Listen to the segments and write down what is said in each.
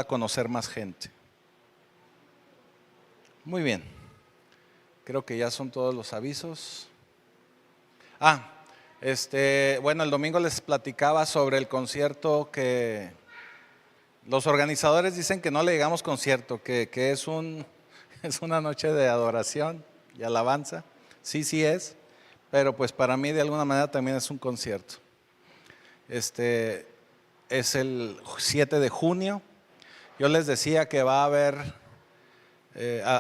a conocer más gente. Muy bien, creo que ya son todos los avisos. Bueno, el domingo les platicaba sobre el concierto que los organizadores dicen que no le digamos concierto, que es una noche de adoración y alabanza. Sí es, pero pues para mí de alguna manera también es un concierto. Es el 7 de junio. Yo les decía que va a haber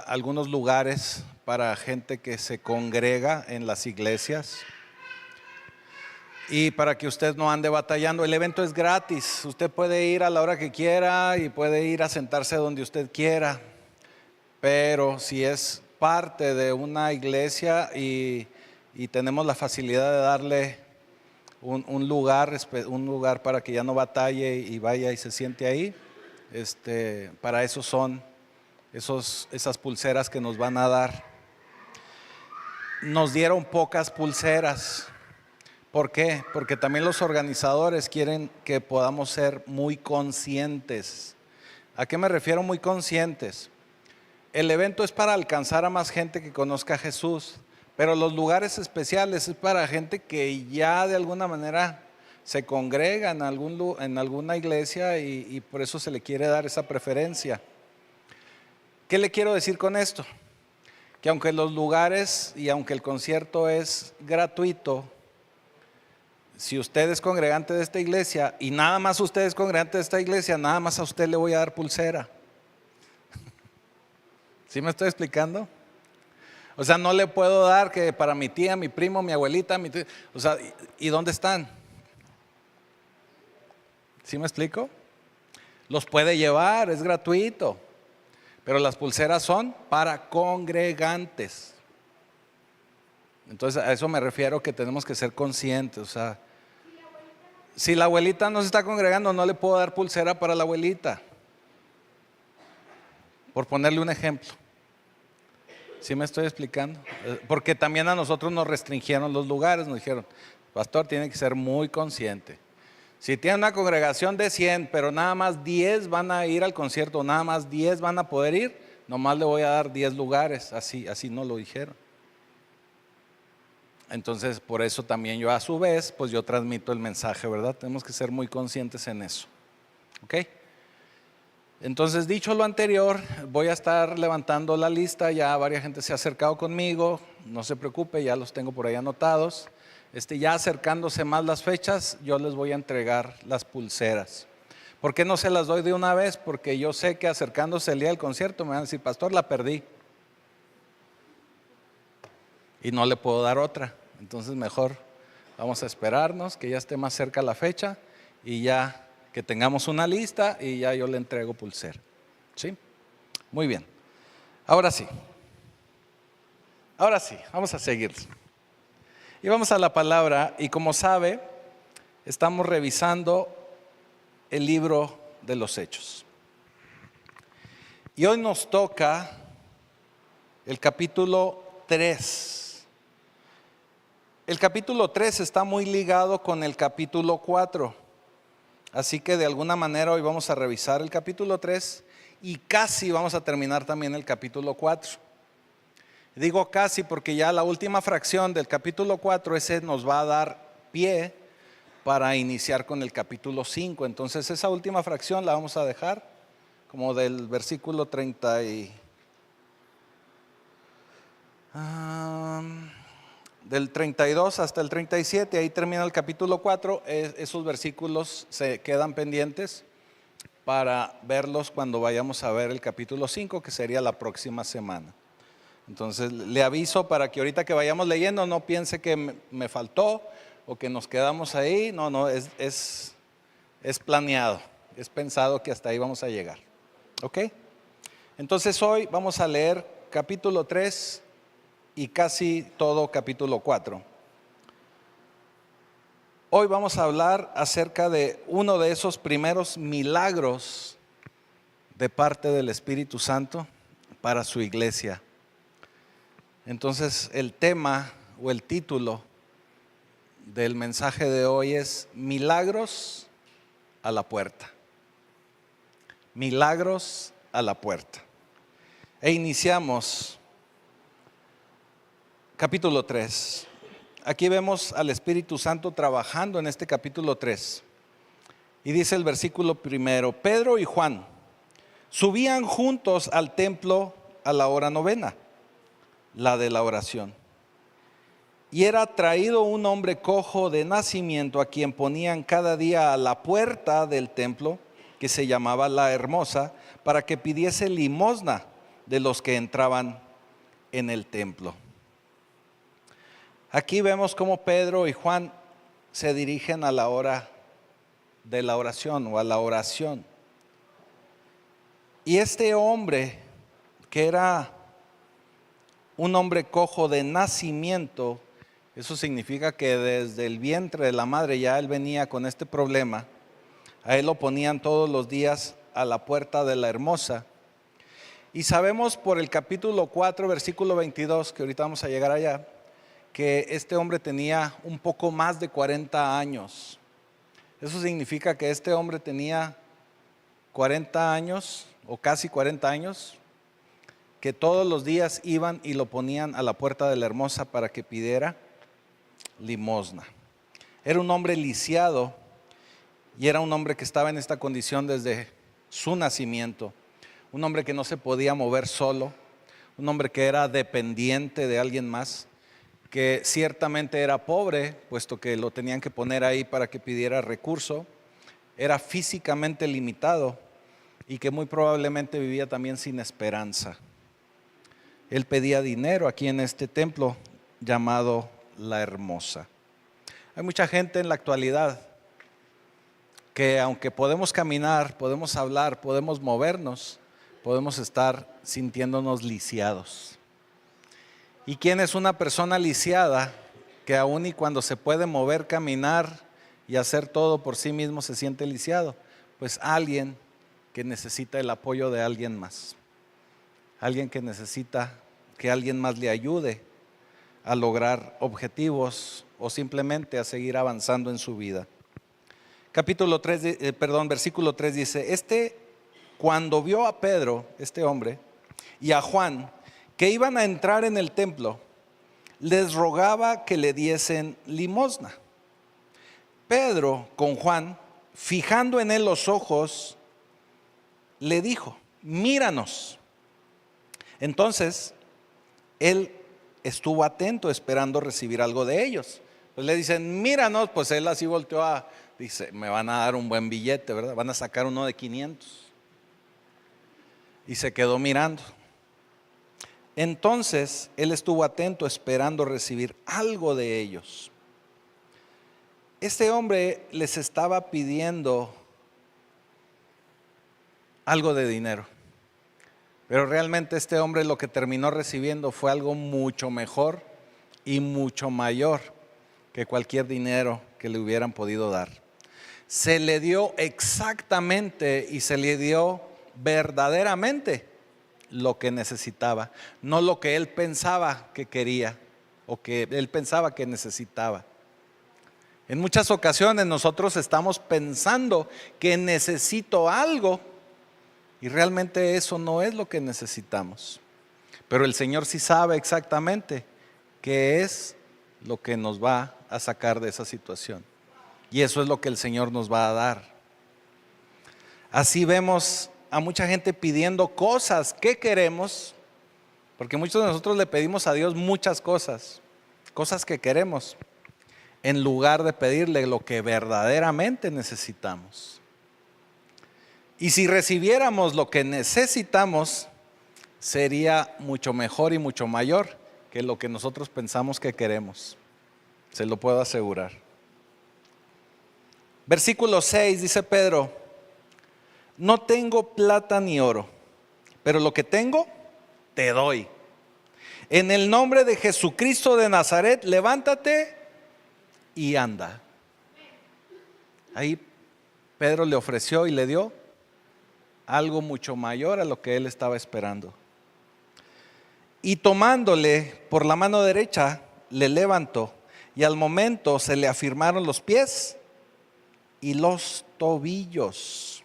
algunos lugares para gente que se congrega en las iglesias y para que usted no ande batallando. El evento es gratis, usted puede ir a la hora que quiera y puede ir a sentarse donde usted quiera, pero si es parte de una iglesia y tenemos la facilidad de darle un lugar para que ya no batalle y vaya y se siente ahí, para eso son esas pulseras que nos van a dar. Nos dieron pocas pulseras. ¿Por qué? Porque también los organizadores quieren que podamos ser muy conscientes. ¿A qué me refiero muy conscientes? El evento es para alcanzar a más gente que conozca a Jesús, pero los lugares especiales es para gente que ya de alguna manera se congrega en alguna iglesia y por eso se le quiere dar esa preferencia. ¿Qué le quiero decir con esto? Que aunque los lugares y aunque el concierto es gratuito, si usted es congregante de esta iglesia y nada más usted es congregante de esta iglesia, nada más a usted le voy a dar pulsera. ¿Sí me estoy explicando? O sea, no le puedo dar que para mi tía, mi primo, mi abuelita, o sea, ¿y dónde están? ¿Sí me explico? Los puede llevar, es gratuito, pero las pulseras son para congregantes. Entonces a eso me refiero, que tenemos que ser conscientes. O sea, si la abuelita no se está congregando, no le puedo dar pulsera para la abuelita, por ponerle un ejemplo. ¿Sí me estoy explicando? Porque también a nosotros nos restringieron los lugares, nos dijeron, pastor, tiene que ser muy consciente. Si tiene una congregación de 100, pero nada más 10 van a ir al concierto, nada más 10 van a poder ir, nomás le voy a dar 10 lugares, así no lo dijeron. Entonces, por eso también yo a su vez, pues yo transmito el mensaje, ¿verdad? Tenemos que ser muy conscientes en eso. ¿Ok? Entonces, dicho lo anterior, voy a estar levantando la lista. Ya varias gente se ha acercado conmigo, no se preocupe, ya los tengo por ahí anotados. Ya acercándose más las fechas, yo les voy a entregar las pulseras. ¿Por qué no se las doy de una vez? Porque yo sé que acercándose el día del concierto me van a decir, pastor, la perdí y no le puedo dar otra. Entonces mejor vamos a esperarnos que ya esté más cerca la fecha y ya que tengamos una lista y ya yo le entrego pulsera. ¿Sí? Muy bien. Ahora sí, vamos a seguir. Y vamos a la palabra, y como sabe, estamos revisando el libro de los Hechos. Y hoy nos toca el capítulo 3. El capítulo 3 está muy ligado con el capítulo 4. Así que de alguna manera hoy vamos a revisar el capítulo 3 y casi vamos a terminar también el capítulo 4. Digo casi porque ya la última fracción del capítulo 4, ese nos va a dar pie para iniciar con el capítulo 5. Entonces esa última fracción la vamos a dejar como del versículo 30 del 32 hasta el 37, ahí termina el capítulo 4. Esos versículos se quedan pendientes para verlos cuando vayamos a ver el capítulo 5, que sería la próxima semana. Entonces le aviso para que ahorita que vayamos leyendo no piense que me faltó o que nos quedamos ahí. No, es planeado, es pensado que hasta ahí vamos a llegar. ¿Ok? Entonces hoy vamos a leer capítulo 3 y casi todo capítulo 4. Hoy vamos a hablar acerca de uno de esos primeros milagros de parte del Espíritu Santo para su iglesia. Entonces el tema o el título del mensaje de hoy es Milagros a la puerta. Milagros a la puerta. E iniciamos capítulo 3. Aquí vemos al Espíritu Santo trabajando en este capítulo 3. Y dice el versículo 1: Pedro y Juan subían juntos al templo a la hora novena, la de la oración. Y era traído un hombre cojo de nacimiento, a quien ponían cada día a la puerta del templo, que se llamaba La Hermosa, para que pidiese limosna de los que entraban en el templo. Aquí vemos cómo Pedro y Juan se dirigen a la hora de la oración o a la oración. Y este hombre, que era un hombre cojo de nacimiento, eso significa que desde el vientre de la madre ya él venía con este problema. A él lo ponían todos los días a la puerta de La Hermosa. Y sabemos por el capítulo 4, versículo 22, que ahorita vamos a llegar allá, que este hombre tenía un poco más de 40 años. Eso significa que este hombre tenía 40 años o casi 40 años, que todos los días iban y lo ponían a la puerta de La Hermosa para que pidiera limosna. Era un hombre lisiado y era un hombre que estaba en esta condición desde su nacimiento. Un hombre que no se podía mover solo, un hombre que era dependiente de alguien más, que ciertamente era pobre, puesto que lo tenían que poner ahí para que pidiera recurso. Era físicamente limitado y que muy probablemente vivía también sin esperanza. Él pedía dinero aquí en este templo llamado La Hermosa. Hay mucha gente en la actualidad que, aunque podemos caminar, podemos hablar, podemos movernos, podemos estar sintiéndonos lisiados. ¿Y quién es una persona lisiada que aún y cuando se puede mover, caminar y hacer todo por sí mismo se siente lisiado? Pues alguien que necesita el apoyo de alguien más. Alguien que necesita que alguien más le ayude a lograr objetivos o simplemente a seguir avanzando en su vida. Versículo 3 dice: cuando vio a Pedro, este hombre, y a Juan, que iban a entrar en el templo, les rogaba que le diesen limosna. Pedro, con Juan, fijando en él los ojos, le dijo: míranos. Entonces, él estuvo atento esperando recibir algo de ellos. Pues le dicen: míranos. Pues él así volteó dice: me van a dar un buen billete, ¿verdad? Van a sacar uno de 500. Y se quedó mirando. Entonces él estuvo atento esperando recibir algo de ellos. Este hombre les estaba pidiendo algo de dinero, pero realmente este hombre lo que terminó recibiendo fue algo mucho mejor y mucho mayor que cualquier dinero que le hubieran podido dar. Se le dio exactamente y se le dio verdaderamente lo que necesitaba, no lo que él pensaba que quería o que él pensaba que necesitaba. En muchas ocasiones nosotros estamos pensando que necesito algo y realmente eso no es lo que necesitamos. Pero el Señor sí sabe exactamente qué es lo que nos va a sacar de esa situación. Y eso es lo que el Señor nos va a dar. Así vemos a mucha gente pidiendo cosas que queremos, porque muchos de nosotros le pedimos a Dios muchas cosas, cosas que queremos, en lugar de pedirle lo que verdaderamente necesitamos. Y si recibiéramos lo que necesitamos, sería mucho mejor y mucho mayor que lo que nosotros pensamos que queremos. Se lo puedo asegurar. Versículo 6 dice Pedro: no tengo plata ni oro, pero lo que tengo te doy. En el nombre de Jesucristo de Nazaret, levántate y anda. Ahí Pedro le ofreció y le dio algo mucho mayor a lo que él estaba esperando. Y tomándole por la mano derecha, le levantó, y al momento se le afirmaron los pies y los tobillos.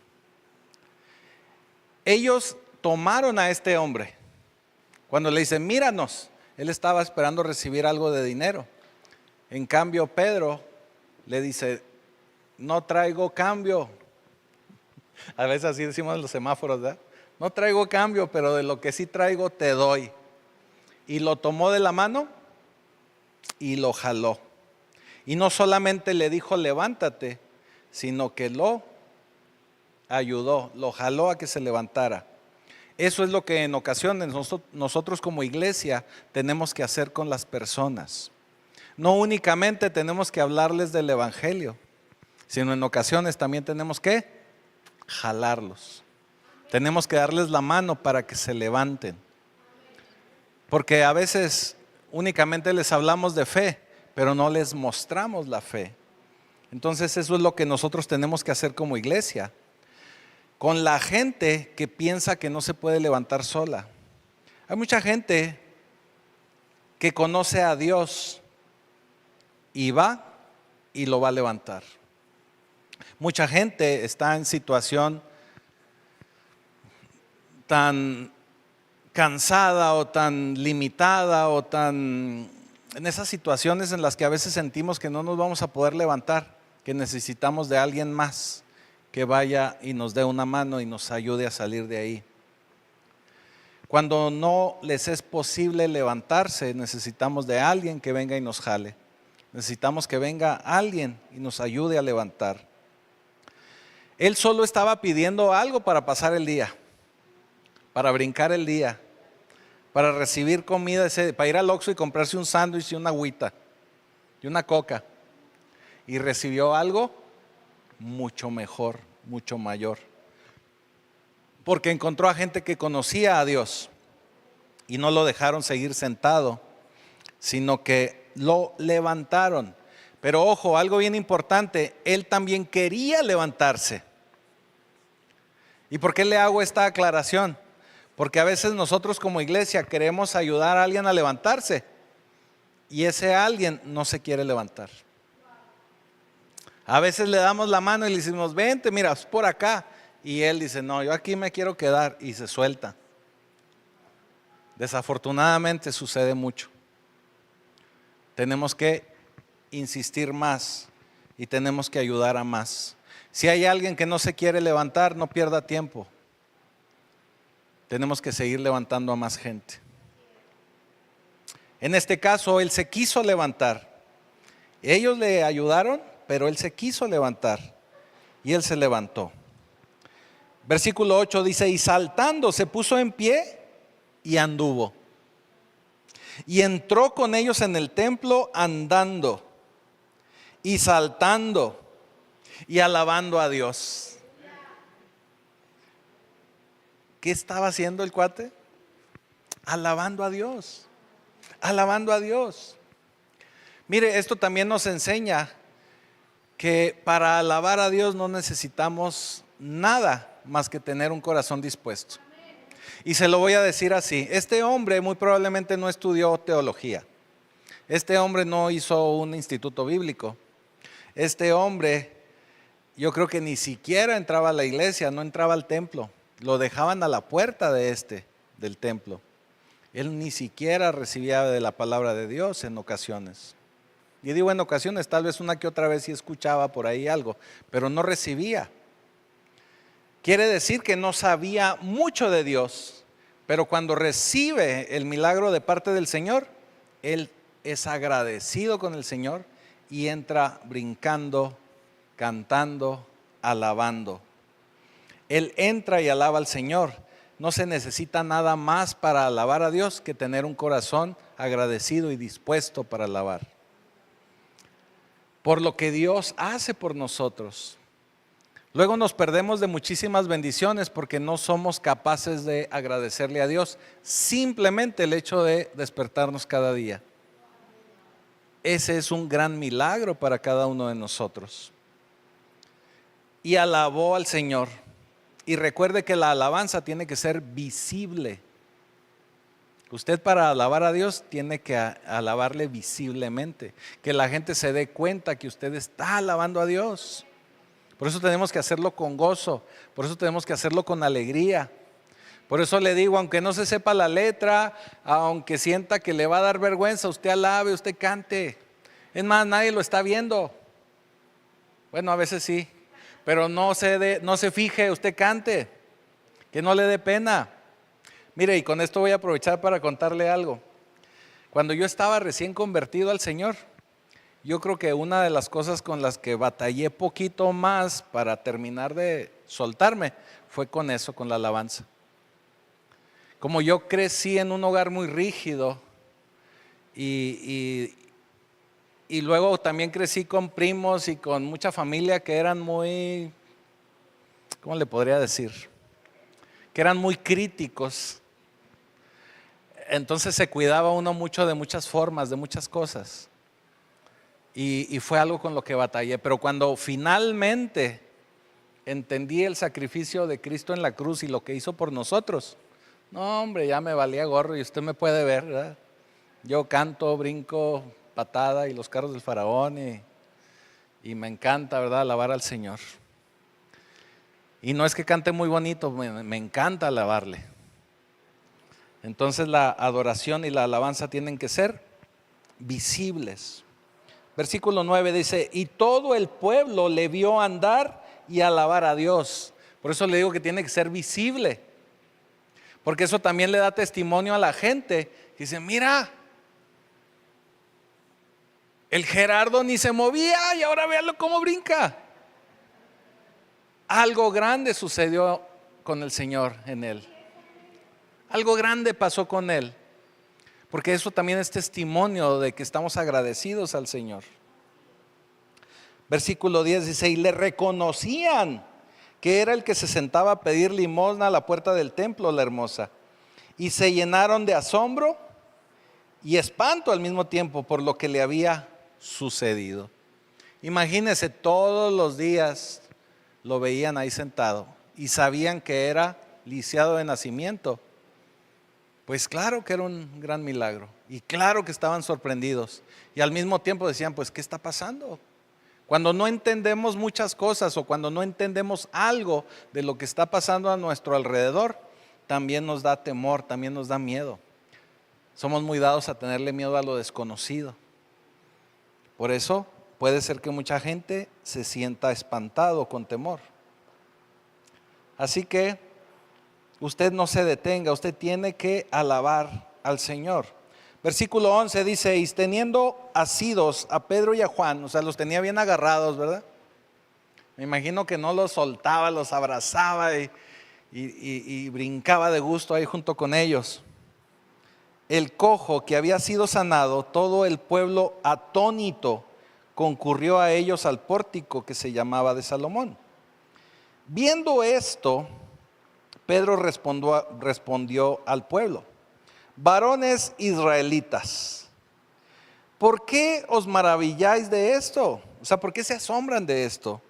Ellos tomaron a este hombre. Cuando le dicen, míranos, él estaba esperando recibir algo de dinero. En cambio, Pedro le dice, no traigo cambio. A veces así decimos en los semáforos, ¿verdad? No traigo cambio, pero de lo que sí traigo te doy. Y lo tomó de la mano y lo jaló. Y no solamente le dijo, levántate, sino que lo ayudó, lo jaló a que se levantara. Eso es lo que en ocasiones nosotros como iglesia tenemos que hacer con las personas. No únicamente tenemos que hablarles del evangelio, sino en ocasiones también tenemos que jalarlos. Tenemos que darles la mano para que se levanten. Porque a veces únicamente les hablamos de fe, pero no les mostramos la fe. Entonces eso es lo que nosotros tenemos que hacer como iglesia. Con la gente que piensa que no se puede levantar sola. Hay mucha gente que conoce a Dios y va y lo va a levantar. Mucha gente está en situación tan cansada o tan limitada o tan en esas situaciones en las que a veces sentimos que no nos vamos a poder levantar, que necesitamos de alguien más que vaya y nos dé una mano y nos ayude a salir de ahí. Cuando no les es posible levantarse, necesitamos de alguien que venga y nos jale. Necesitamos que venga alguien y nos ayude a levantar. Él solo estaba pidiendo algo para pasar el día, para brincar el día, para recibir comida, para ir al Oxxo y comprarse un sándwich y una agüita y una coca. Y recibió algo mucho mejor, mucho mayor. Porque encontró a gente que conocía a Dios y no lo dejaron seguir sentado, sino que lo levantaron. Pero ojo, algo bien importante, él también quería levantarse. ¿Y por qué le hago esta aclaración? Porque a veces nosotros como iglesia queremos ayudar a alguien a levantarse y ese alguien no se quiere levantar. A veces le damos la mano y le decimos, vente, mira, es por acá. Y él dice, no, yo aquí me quiero quedar, y se suelta. Desafortunadamente sucede mucho. Tenemos que insistir más y tenemos que ayudar a más. Si hay alguien que no se quiere levantar, no pierda tiempo. Tenemos que seguir levantando a más gente. En este caso, él se quiso levantar. Ellos le ayudaron, pero él se quiso levantar y él se levantó. Versículo 8 dice, y saltando se puso en pie y anduvo. Y entró con ellos en el templo andando y saltando y alabando a Dios. ¿Qué estaba haciendo el cuate? Alabando a Dios. Alabando a Dios. Mire, esto también nos enseña que para alabar a Dios no necesitamos nada más que tener un corazón dispuesto. Y se lo voy a decir así, este hombre muy probablemente no estudió teología. Este hombre no hizo un instituto bíblico. Este hombre, yo creo que ni siquiera entraba a la iglesia, no entraba al templo. Lo dejaban a la puerta del templo. Él ni siquiera recibía de la palabra de Dios en ocasiones. Y digo en ocasiones, tal vez una que otra vez sí escuchaba por ahí algo, pero no recibía. Quiere decir que no sabía mucho de Dios, pero cuando recibe el milagro de parte del Señor, él es agradecido con el Señor y entra brincando, cantando, alabando. Él entra y alaba al Señor. No se necesita nada más para alabar a Dios que tener un corazón agradecido y dispuesto para alabar. Por lo que Dios hace por nosotros. Luego nos perdemos de muchísimas bendiciones porque no somos capaces de agradecerle a Dios. Simplemente el hecho de despertarnos cada día. Ese es un gran milagro para cada uno de nosotros. Y alabó al Señor. Y recuerde que la alabanza tiene que ser visible. Usted para alabar a Dios tiene que alabarle visiblemente. Que la gente se dé cuenta que usted está alabando a Dios. Por eso tenemos que hacerlo con gozo. Por eso tenemos que hacerlo con alegría. Por eso le digo, aunque no se sepa la letra, aunque sienta que le va a dar vergüenza, usted alabe, usted cante. Es más, nadie lo está viendo. Bueno, a veces sí, pero no se fije, usted cante, que no le dé pena. Mire, y con esto voy a aprovechar para contarle algo. Cuando yo estaba recién convertido al Señor, yo creo que una de las cosas con las que batallé poquito más para terminar de soltarme fue con eso, con la alabanza. Como yo crecí en un hogar muy rígido y luego también crecí con primos y con mucha familia que eran muy, ¿cómo le podría decir? Que eran muy críticos. Entonces se cuidaba uno mucho de muchas formas, de muchas cosas. Y fue algo con lo que batallé. Pero cuando finalmente entendí el sacrificio de Cristo en la cruz y lo que hizo por nosotros, no, hombre, ya me valía gorro y usted me puede ver, ¿verdad? Yo canto, brinco, patada y los carros del faraón y me encanta, ¿verdad? Alabar al Señor. Y no es que cante muy bonito, me encanta alabarle. Entonces la adoración y la alabanza tienen que ser visibles. Versículo 9 dice, y todo el pueblo le vio andar y alabar a Dios. Por eso le digo que tiene que ser visible. Porque eso también le da testimonio a la gente. Dice, mira, el Gerardo ni se movía y ahora véalo cómo brinca. Algo grande sucedió con el Señor en él. Algo grande pasó con él. Porque eso también es testimonio de que estamos agradecidos al Señor. Versículo 10 dice, y le reconocían que era el que se sentaba a pedir limosna a la puerta del templo, la hermosa. Y se llenaron de asombro y espanto al mismo tiempo por lo que le había sucedido. Imagínense, todos los días lo veían ahí sentado y sabían que era lisiado de nacimiento. Pues claro que era un gran milagro y claro que estaban sorprendidos y al mismo tiempo decían, pues ¿qué está pasando? Cuando no entendemos muchas cosas o cuando no entendemos algo de lo que está pasando a nuestro alrededor, también nos da temor, también nos da miedo. Somos muy dados a tenerle miedo a lo desconocido. Por eso puede ser que mucha gente se sienta espantado con temor. Así que usted no se detenga, usted tiene que alabar al Señor. Versículo 11 dice, y teniendo asidos a Pedro y a Juan, o sea, los tenía bien agarrados, ¿verdad? Me imagino que no los soltaba, los abrazaba y brincaba de gusto ahí junto con ellos. El cojo que había sido sanado, todo el pueblo atónito concurrió a ellos al pórtico que se llamaba de Salomón. Viendo esto, Pedro respondió al pueblo, varones israelitas, ¿por qué os maravilláis de esto? O sea, ¿por qué se asombran de esto?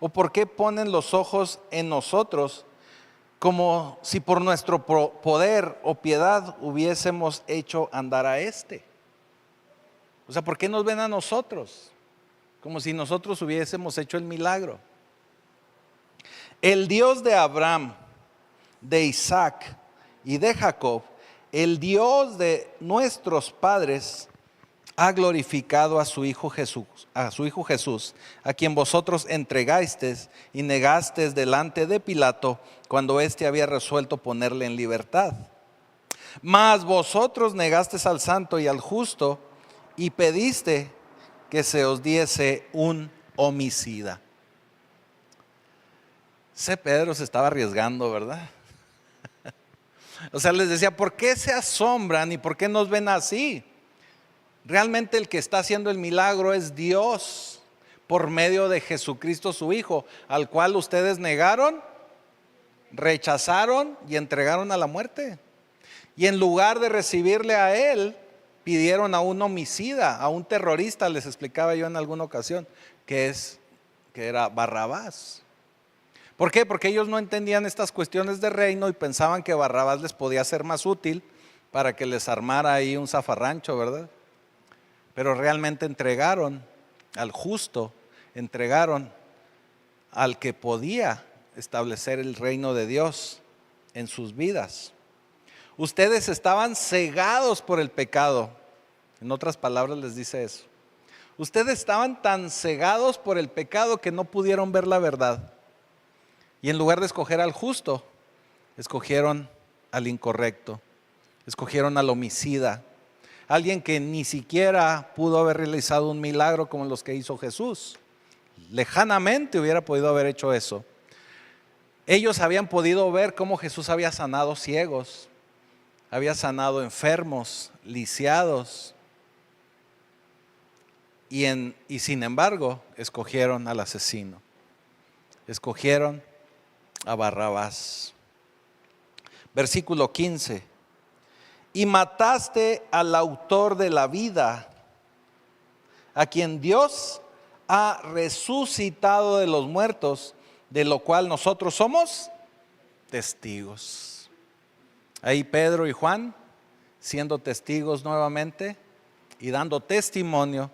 ¿O por qué ponen los ojos en nosotros como si por nuestro poder o piedad hubiésemos hecho andar a este? O sea, ¿por qué nos ven a nosotros? Como si nosotros hubiésemos hecho el milagro. El Dios de Abraham, de Isaac y de Jacob, el Dios de nuestros padres, ha glorificado a su Hijo Jesús, a quien vosotros entregasteis y negasteis delante de Pilato, cuando éste había resuelto ponerle en libertad. Mas vosotros negasteis al santo y al justo, y pediste que se os diese un homicida. Ese Pedro se estaba arriesgando, ¿verdad? O sea, les decía, ¿por qué se asombran y por qué nos ven así? Realmente el que está haciendo el milagro es Dios por medio de Jesucristo su Hijo, al cual ustedes negaron, rechazaron y entregaron a la muerte. Y en lugar de recibirle a él, pidieron a un homicida, a un terrorista, les explicaba yo en alguna ocasión, que era Barrabás. ¿Por qué? Porque ellos no entendían estas cuestiones de reino y pensaban que Barrabás les podía ser más útil para que les armara ahí un zafarrancho, ¿verdad? Pero realmente entregaron al justo, entregaron al que podía establecer el reino de Dios en sus vidas. Ustedes estaban cegados por el pecado. En otras palabras les dice eso. Ustedes estaban tan cegados por el pecado que no pudieron ver la verdad. Y en lugar de escoger al justo, escogieron al incorrecto. Escogieron al homicida. Alguien que ni siquiera pudo haber realizado un milagro como los que hizo Jesús. Lejanamente hubiera podido haber hecho eso. Ellos habían podido ver cómo Jesús había sanado ciegos, había sanado enfermos, lisiados. Y sin embargo, escogieron al asesino. Escogieron a Barrabás. Versículo 15. Y mataste al autor de la vida, a quien Dios ha resucitado de los muertos, de lo cual nosotros somos testigos. Ahí Pedro y Juan siendo testigos nuevamente y dando testimonio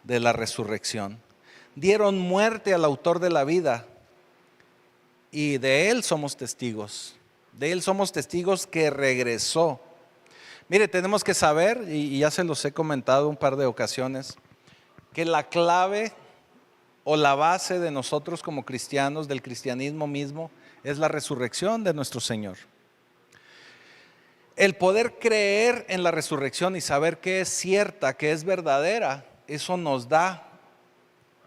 de la resurrección. Dieron muerte al autor de la vida y de él somos testigos. De él somos testigos que regresó. Mire, tenemos que saber, y ya se los he comentado un par de ocasiones, que la clave o la base de nosotros como cristianos, del cristianismo mismo, es la resurrección de nuestro Señor. El poder creer en la resurrección y saber que es cierta, que es verdadera, eso nos da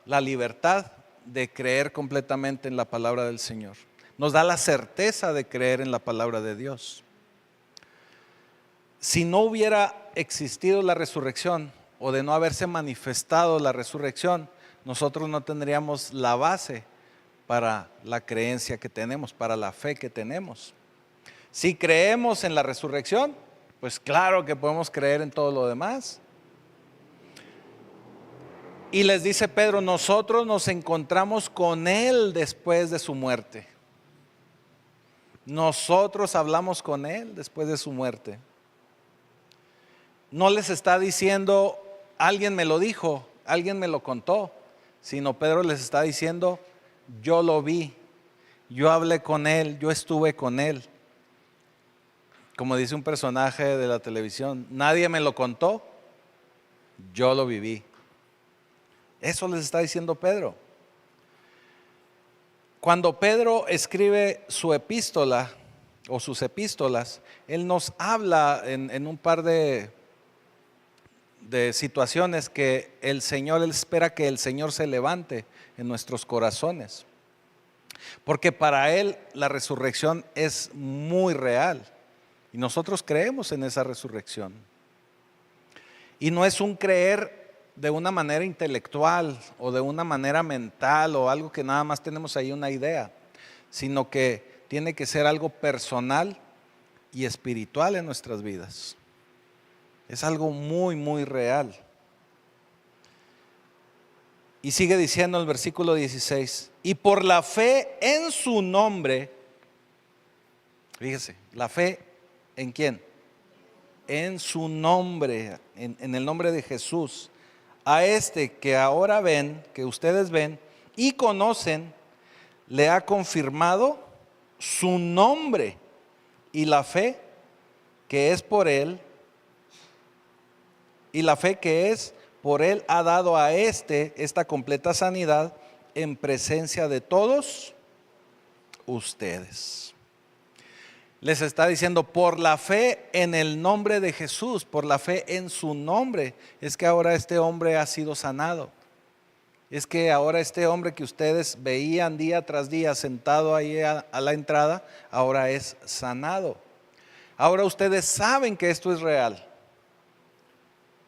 la libertad de creer completamente en la palabra del Señor. Nos da la certeza de creer en la palabra de Dios. Si no hubiera existido la resurrección o de no haberse manifestado la resurrección, nosotros no tendríamos la base para la creencia que tenemos, para la fe que tenemos. Si creemos en la resurrección, pues claro que podemos creer en todo lo demás. Y les dice Pedro, nosotros nos encontramos con Él después de su muerte. Nosotros hablamos con Él después de su muerte. No les está diciendo, alguien me lo dijo, alguien me lo contó, sino Pedro les está diciendo, yo lo vi, yo hablé con Él, yo estuve con Él. Como dice un personaje de la televisión, nadie me lo contó, yo lo viví. Eso les está diciendo Pedro. Cuando Pedro escribe su epístola o sus epístolas, él nos habla en un par de situaciones que el Señor, él espera que el Señor se levante en nuestros corazones. Porque para él la resurrección es muy real. Y nosotros creemos en esa resurrección. Y no es un creer de una manera intelectual o de una manera mental o algo que nada más tenemos ahí una idea, sino que tiene que ser algo personal y espiritual en nuestras vidas. Es algo muy, muy real. Y sigue diciendo el versículo 16, y por la fe en su nombre, fíjese, la fe ¿en quién? En su nombre, en el nombre de Jesús. A este que ahora ven, que ustedes ven y conocen, le ha confirmado su nombre y la fe que es por él, y la fe que es por él ha dado a esta completa sanidad en presencia de todos ustedes. Les está diciendo, por la fe en el nombre de Jesús, por la fe en su nombre, es que ahora este hombre ha sido sanado. Es que ahora este hombre que ustedes veían día tras día sentado ahí a la entrada, ahora es sanado. Ahora ustedes saben que esto es real.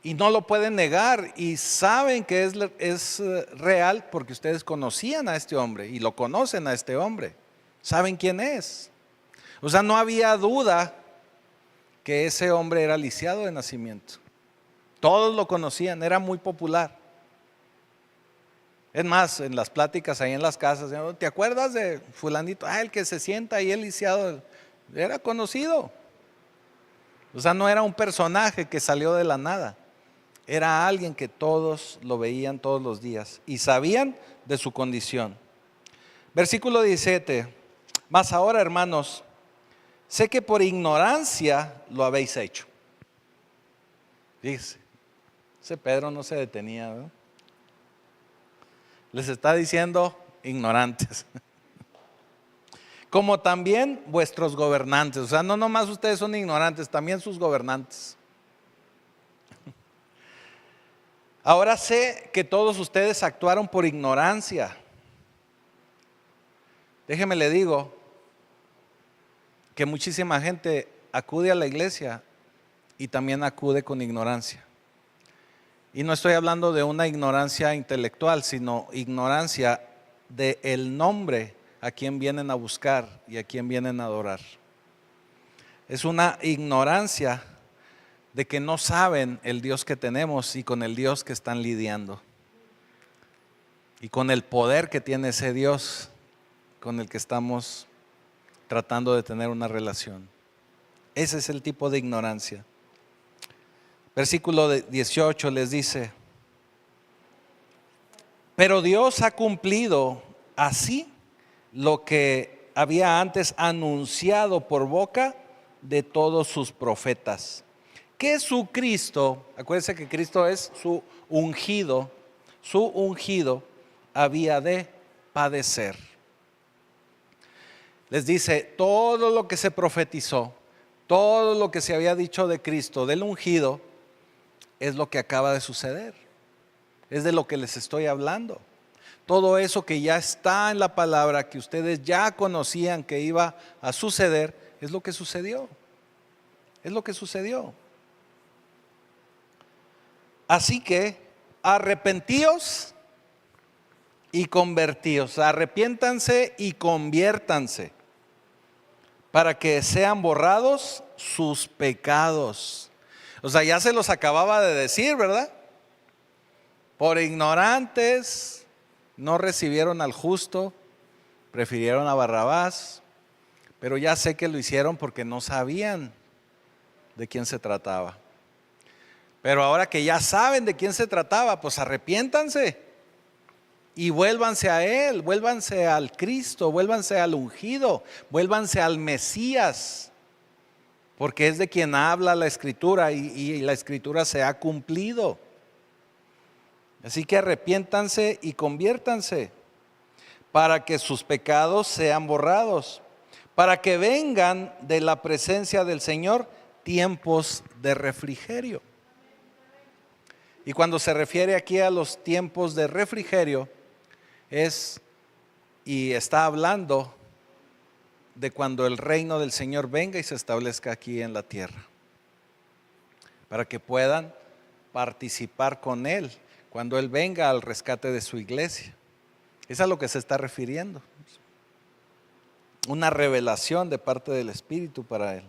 Y no lo pueden negar y saben que es real porque ustedes conocían a este hombre y lo conocen a este hombre. Saben quién es. O sea, no había duda que ese hombre era lisiado de nacimiento. Todos lo conocían, era muy popular. Es más, en las pláticas ahí en las casas, ¿te acuerdas de fulanito? El que se sienta ahí el lisiado, era conocido. O sea, no era un personaje que salió de la nada. Era alguien que todos lo veían todos los días y sabían de su condición. Versículo 17. Mas ahora, hermanos, sé que por ignorancia lo habéis hecho. Fíjese, ese Pedro no se detenía, ¿verdad? Les está diciendo ignorantes. Como también vuestros gobernantes. O sea, no nomás ustedes son ignorantes, también sus gobernantes. Ahora sé que todos ustedes actuaron por ignorancia. Déjeme le digo que muchísima gente acude a la iglesia y también acude con ignorancia. Y no estoy hablando de una ignorancia intelectual, sino ignorancia del nombre a quien vienen a buscar y a quien vienen a adorar. Es una ignorancia de que no saben el Dios que tenemos y con el Dios que están lidiando. Y con el poder que tiene ese Dios con el que estamos tratando de tener una relación. Ese es el tipo de ignorancia. Versículo 18 les dice: pero Dios ha cumplido así lo que había antes anunciado por boca de todos sus profetas, que su Cristo, acuérdense que Cristo es su ungido había de padecer. Les dice, todo lo que se profetizó, todo lo que se había dicho de Cristo, del ungido, es lo que acaba de suceder. Es de lo que les estoy hablando. Todo eso que ya está en la palabra, que ustedes ya conocían que iba a suceder, es lo que sucedió. Es lo que sucedió. Así que arrepentíos y convertíos. Arrepiéntanse y conviértanse para que sean borrados sus pecados. O sea, ya se los acababa de decir, ¿verdad? Por ignorantes no recibieron al justo, prefirieron a Barrabás, pero ya sé que lo hicieron porque no sabían de quién se trataba. Pero ahora que ya saben de quién se trataba, pues arrepiéntanse y vuélvanse a Él, vuélvanse al Cristo, vuélvanse al ungido, vuélvanse al Mesías, porque es de quien habla la Escritura y la Escritura se ha cumplido. Así que arrepiéntanse y conviértanse para que sus pecados sean borrados, para que vengan de la presencia del Señor tiempos de refrigerio. Y cuando se refiere aquí a los tiempos de refrigerio, está hablando de cuando el reino del Señor venga y se establezca aquí en la tierra, para que puedan participar con Él cuando Él venga al rescate de su iglesia. Es a lo que se está refiriendo. Una revelación de parte del Espíritu para Él.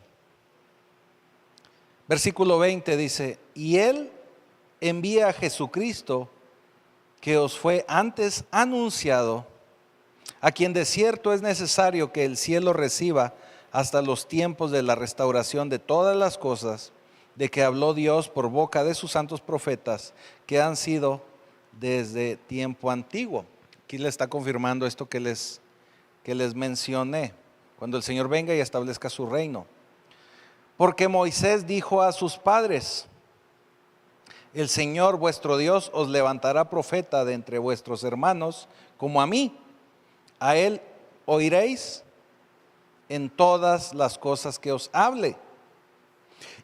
Versículo 20 dice, y Él envía a Jesucristo, que os fue antes anunciado, a quien de cierto es necesario que el cielo reciba hasta los tiempos de la restauración de todas las cosas, de que habló Dios por boca de sus santos profetas, que han sido desde tiempo antiguo. Aquí le está confirmando esto que les mencioné, cuando el Señor venga y establezca su reino. Porque Moisés dijo a sus padres, el Señor vuestro Dios os levantará profeta de entre vuestros hermanos, como a mí. A Él oiréis en todas las cosas que os hable.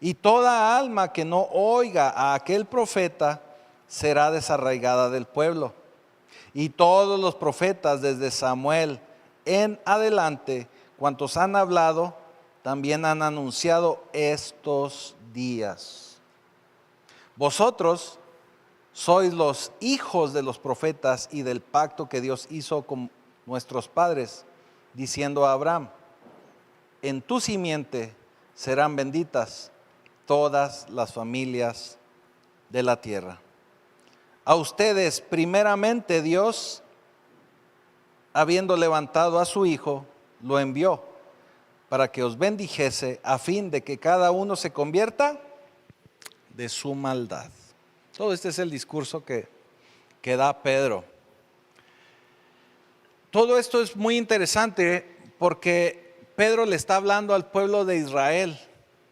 Y toda alma que no oiga a aquel profeta será desarraigada del pueblo. Y todos los profetas desde Samuel en adelante, cuantos han hablado, también han anunciado estos días. Vosotros sois los hijos de los profetas y del pacto que Dios hizo con nuestros padres, diciendo a Abraham, en tu simiente serán benditas todas las familias de la tierra. A ustedes primeramente Dios, habiendo levantado a su Hijo, lo envió para que os bendijese a fin de que cada uno se convierta de su maldad. Todo este es el discurso que da Pedro. Todo esto es muy interesante porque Pedro le está hablando al pueblo de Israel.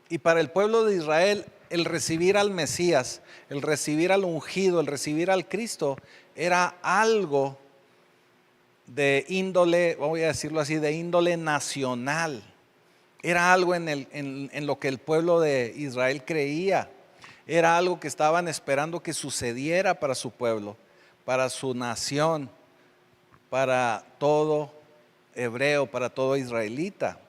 Y para el pueblo de Israel, el recibir al Mesías, el recibir al ungido, el recibir al Cristo, era algo de índole, voy a decirlo así, de índole nacional. Era algo en lo que el pueblo de Israel creía. Era algo que estaban esperando que sucediera para su pueblo, para su nación, para todo hebreo, para todo israelita.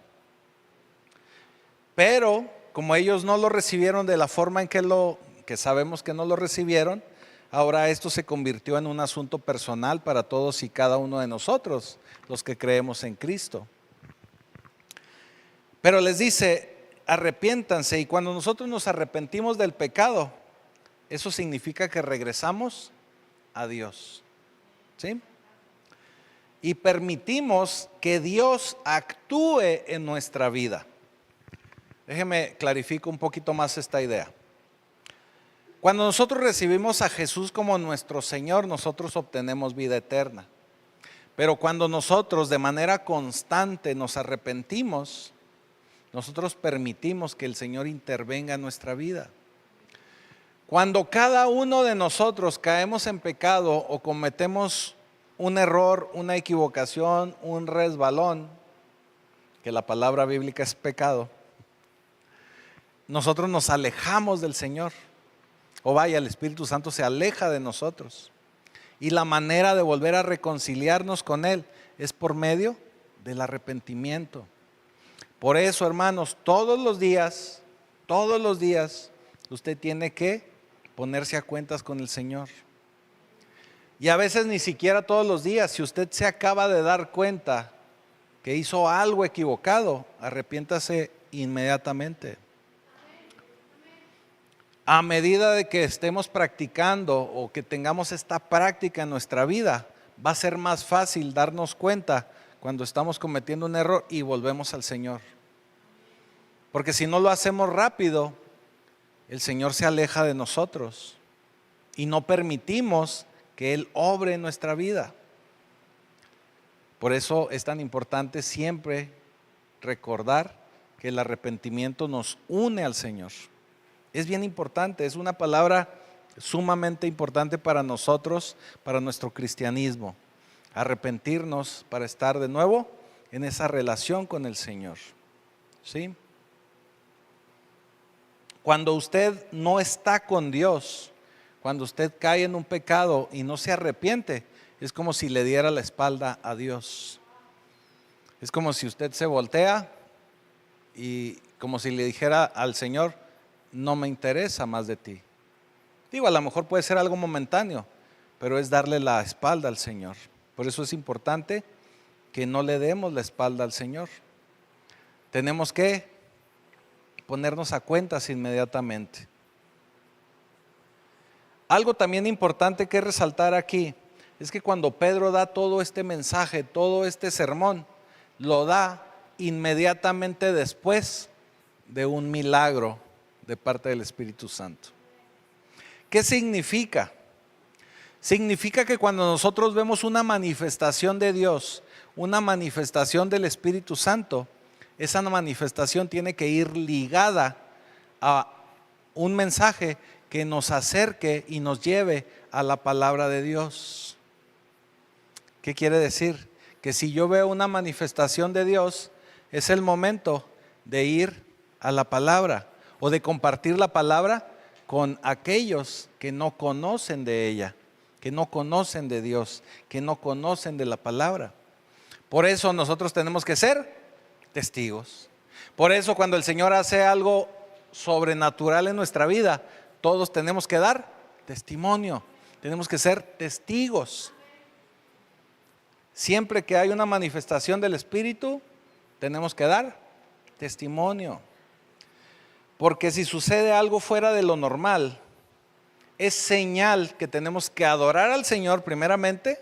Pero como ellos no lo recibieron de la forma en que sabemos que no lo recibieron, ahora esto se convirtió en un asunto personal para todos y cada uno de nosotros, los que creemos en Cristo. Pero les dice, arrepiéntanse, y cuando nosotros nos arrepentimos del pecado, eso significa que regresamos a Dios, ¿sí? Y permitimos que Dios actúe en nuestra vida. Déjeme clarifico un poquito más esta idea. Cuando nosotros recibimos a Jesús como nuestro Señor, nosotros obtenemos vida eterna. Pero cuando nosotros de manera constante nos arrepentimos, nosotros permitimos que el Señor intervenga en nuestra vida. Cuando cada uno de nosotros caemos en pecado o cometemos un error, una equivocación, un resbalón, que la palabra bíblica es pecado, nosotros nos alejamos del Señor. O vaya, el Espíritu Santo se aleja de nosotros. Y la manera de volver a reconciliarnos con Él es por medio del arrepentimiento. Por eso, hermanos, todos los días, usted tiene que ponerse a cuentas con el Señor. Y a veces ni siquiera todos los días. Si usted se acaba de dar cuenta que hizo algo equivocado, arrepiéntase inmediatamente. A medida de que estemos practicando o que tengamos esta práctica en nuestra vida, va a ser más fácil darnos cuenta cuando estamos cometiendo un error y volvemos al Señor. Porque si no lo hacemos rápido, el Señor se aleja de nosotros y no permitimos que Él obre en nuestra vida. Por eso es tan importante siempre recordar que el arrepentimiento nos une al Señor. Es bien importante, es una palabra sumamente importante para nosotros, para nuestro cristianismo. Arrepentirnos para estar de nuevo en esa relación con el Señor. ¿Sí? Cuando usted no está con Dios, cuando usted cae en un pecado y no se arrepiente, es como si le diera la espalda a Dios. Es como si usted se voltea y como si le dijera al Señor, no me interesa más de ti. Digo, a lo mejor puede ser algo momentáneo, pero es darle la espalda al Señor. Por eso es importante que no le demos la espalda al Señor. Tenemos que ponernos a cuentas inmediatamente. Algo también importante que resaltar aquí es que cuando Pedro da todo este mensaje, todo este sermón, lo da inmediatamente después de un milagro de parte del Espíritu Santo. ¿Qué significa? Significa que cuando nosotros vemos una manifestación de Dios, una manifestación del Espíritu Santo, esa manifestación tiene que ir ligada a un mensaje que nos acerque y nos lleve a la palabra de Dios. ¿Qué quiere decir? Que si yo veo una manifestación de Dios, es el momento de ir a la palabra o de compartir la palabra con aquellos que no conocen de ella, que no conocen de Dios, que no conocen de la palabra. Por eso nosotros tenemos que ser testigos. Por eso cuando el Señor hace algo sobrenatural en nuestra vida, todos tenemos que dar testimonio, tenemos que ser testigos. Siempre que hay una manifestación del Espíritu, tenemos que dar testimonio. Porque si sucede algo fuera de lo normal, es señal que tenemos que adorar al Señor primeramente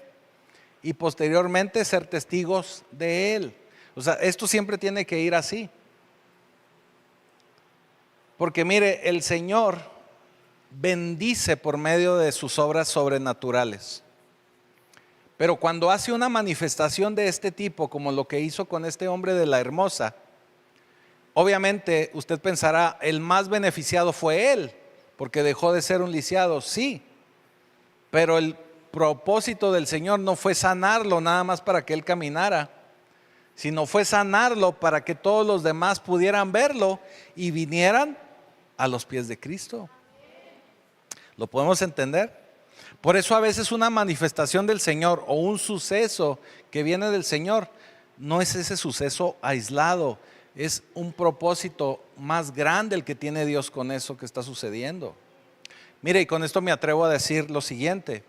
y posteriormente ser testigos de Él. O sea, esto siempre tiene que ir así. Porque mire, el Señor bendice por medio de sus obras sobrenaturales. Pero cuando hace una manifestación de este tipo, como lo que hizo con este hombre de la Hermosa, Obviamente usted pensará, el más beneficiado fue él, porque dejó de ser un lisiado, sí, pero el propósito del Señor no fue sanarlo nada más para que él caminara, sino fue sanarlo para que todos los demás pudieran verlo y vinieran a los pies de Cristo. ¿Lo podemos entender? Por eso a veces una manifestación del Señor o un suceso que viene del Señor no es ese suceso aislado, es un propósito más grande el que tiene Dios con eso que está sucediendo. Mire, y con esto me atrevo a decir lo siguiente: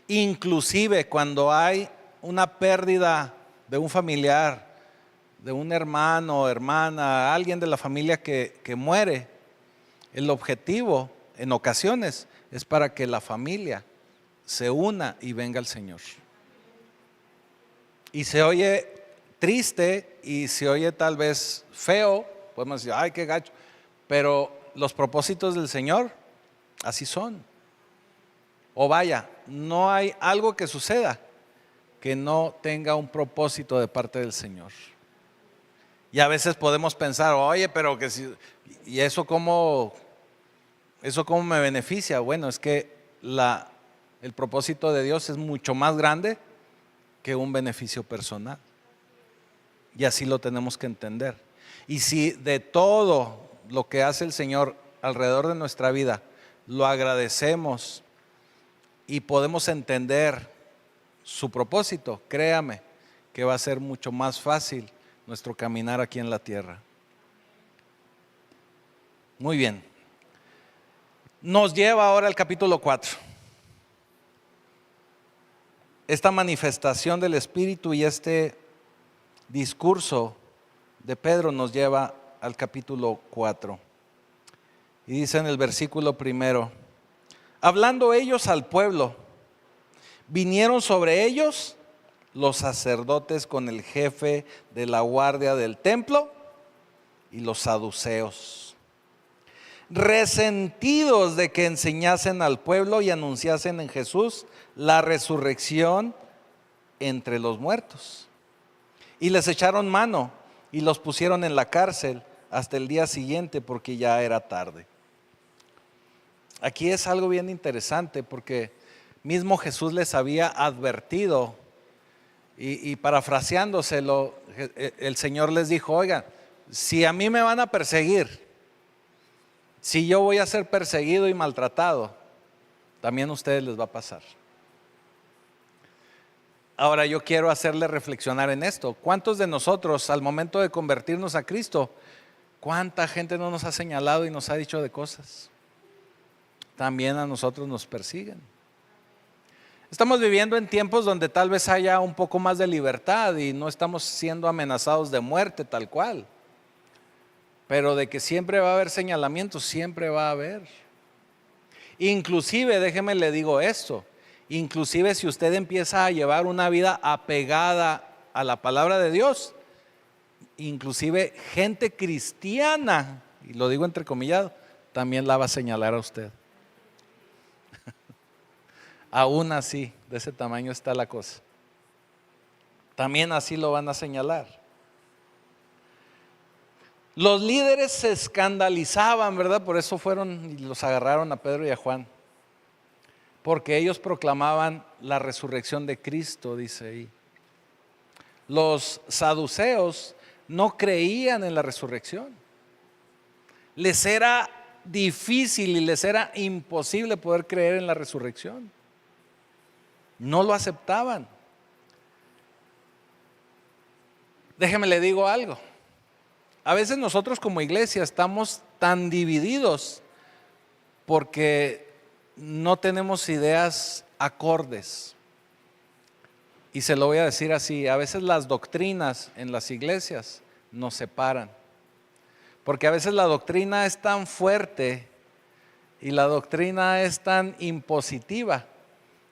inclusive cuando hay una pérdida de un familiar, de un hermano, hermana, alguien de la familia que muere, el objetivo en ocasiones es para que la familia se una y venga al Señor. Y se oye triste y se oye tal vez feo, podemos decir, ay, qué gacho, pero los propósitos del Señor así son. O vaya, no hay algo que suceda que no tenga un propósito de parte del Señor. Y a veces podemos pensar, oye, pero que si, ¿y eso cómo me beneficia? Bueno, es que el propósito de Dios es mucho más grande que un beneficio personal. Y así lo tenemos que entender. Y si de todo lo que hace el Señor alrededor de nuestra vida lo agradecemos y podemos entender su propósito, créame que va a ser mucho más fácil nuestro caminar aquí en la tierra. Muy bien. Nos lleva ahora al capítulo 4. Esta manifestación del Espíritu y este discurso de Pedro nos lleva al capítulo 4. Y dice en el versículo 1: hablando ellos al pueblo, vinieron sobre ellos los sacerdotes con el jefe de la guardia del templo y los saduceos, resentidos de que enseñasen al pueblo y anunciasen en Jesús la resurrección entre los muertos. Y les echaron mano y los pusieron en la cárcel hasta el día siguiente, porque ya era tarde. Aquí es algo bien interesante, porque mismo Jesús les había advertido, y parafraseándoselo, el Señor les dijo: oigan, si a mí me van a perseguir, si yo voy a ser perseguido y maltratado, también a ustedes les va a pasar. Ahora yo quiero hacerle reflexionar en esto. ¿Cuántos de nosotros al momento de convertirnos a Cristo, cuánta gente no nos ha señalado y nos ha dicho de cosas? También a nosotros nos persiguen. Estamos viviendo en tiempos donde tal vez haya un poco más de libertad y no estamos siendo amenazados de muerte tal cual. Pero de que siempre va a haber señalamientos, siempre va a haber. Inclusive, déjeme le digo esto, inclusive si usted empieza a llevar una vida apegada a la palabra de Dios, inclusive gente cristiana, y lo digo entrecomillado, también la va a señalar a usted. Aún así, de ese tamaño está la cosa. También así lo van a señalar. Los líderes se escandalizaban, ¿verdad? Por eso fueron y los agarraron a Pedro y a Juan. Porque ellos proclamaban la resurrección de Cristo, dice ahí. Los saduceos no creían en la resurrección. Les era difícil y les era imposible poder creer en la resurrección. No lo aceptaban. Déjeme le digo algo. A veces nosotros como iglesia estamos tan divididos porque no tenemos ideas acordes. Y se lo voy a decir así, a veces las doctrinas en las iglesias nos separan. Porque a veces la doctrina es tan fuerte y la doctrina es tan impositiva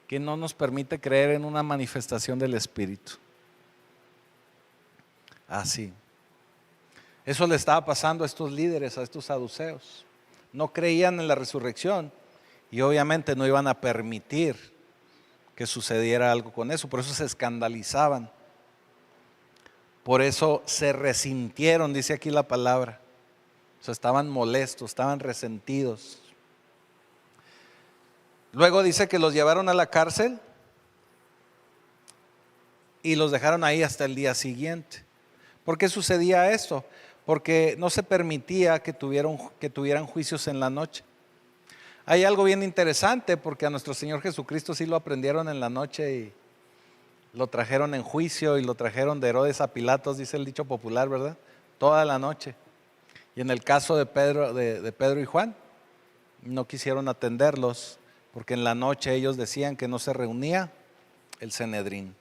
que no nos permite creer en una manifestación del Espíritu. Así. Eso le estaba pasando a estos líderes, a estos saduceos. No creían en la resurrección y obviamente no iban a permitir que sucediera algo con eso. Por eso se escandalizaban. Por eso se resintieron, dice aquí la palabra. O sea, estaban molestos, estaban resentidos. Luego dice que los llevaron a la cárcel y los dejaron ahí hasta el día siguiente. ¿Por qué sucedía esto? Porque no se permitía que tuvieran juicios en la noche. Hay algo bien interesante, porque a nuestro Señor Jesucristo sí lo aprendieron en la noche y lo trajeron en juicio y lo trajeron de Herodes a Pilatos, dice el dicho popular, ¿verdad? Toda la noche. Y en el caso de Pedro y Juan, no quisieron atenderlos porque en la noche ellos decían que no se reunía el Sanedrín,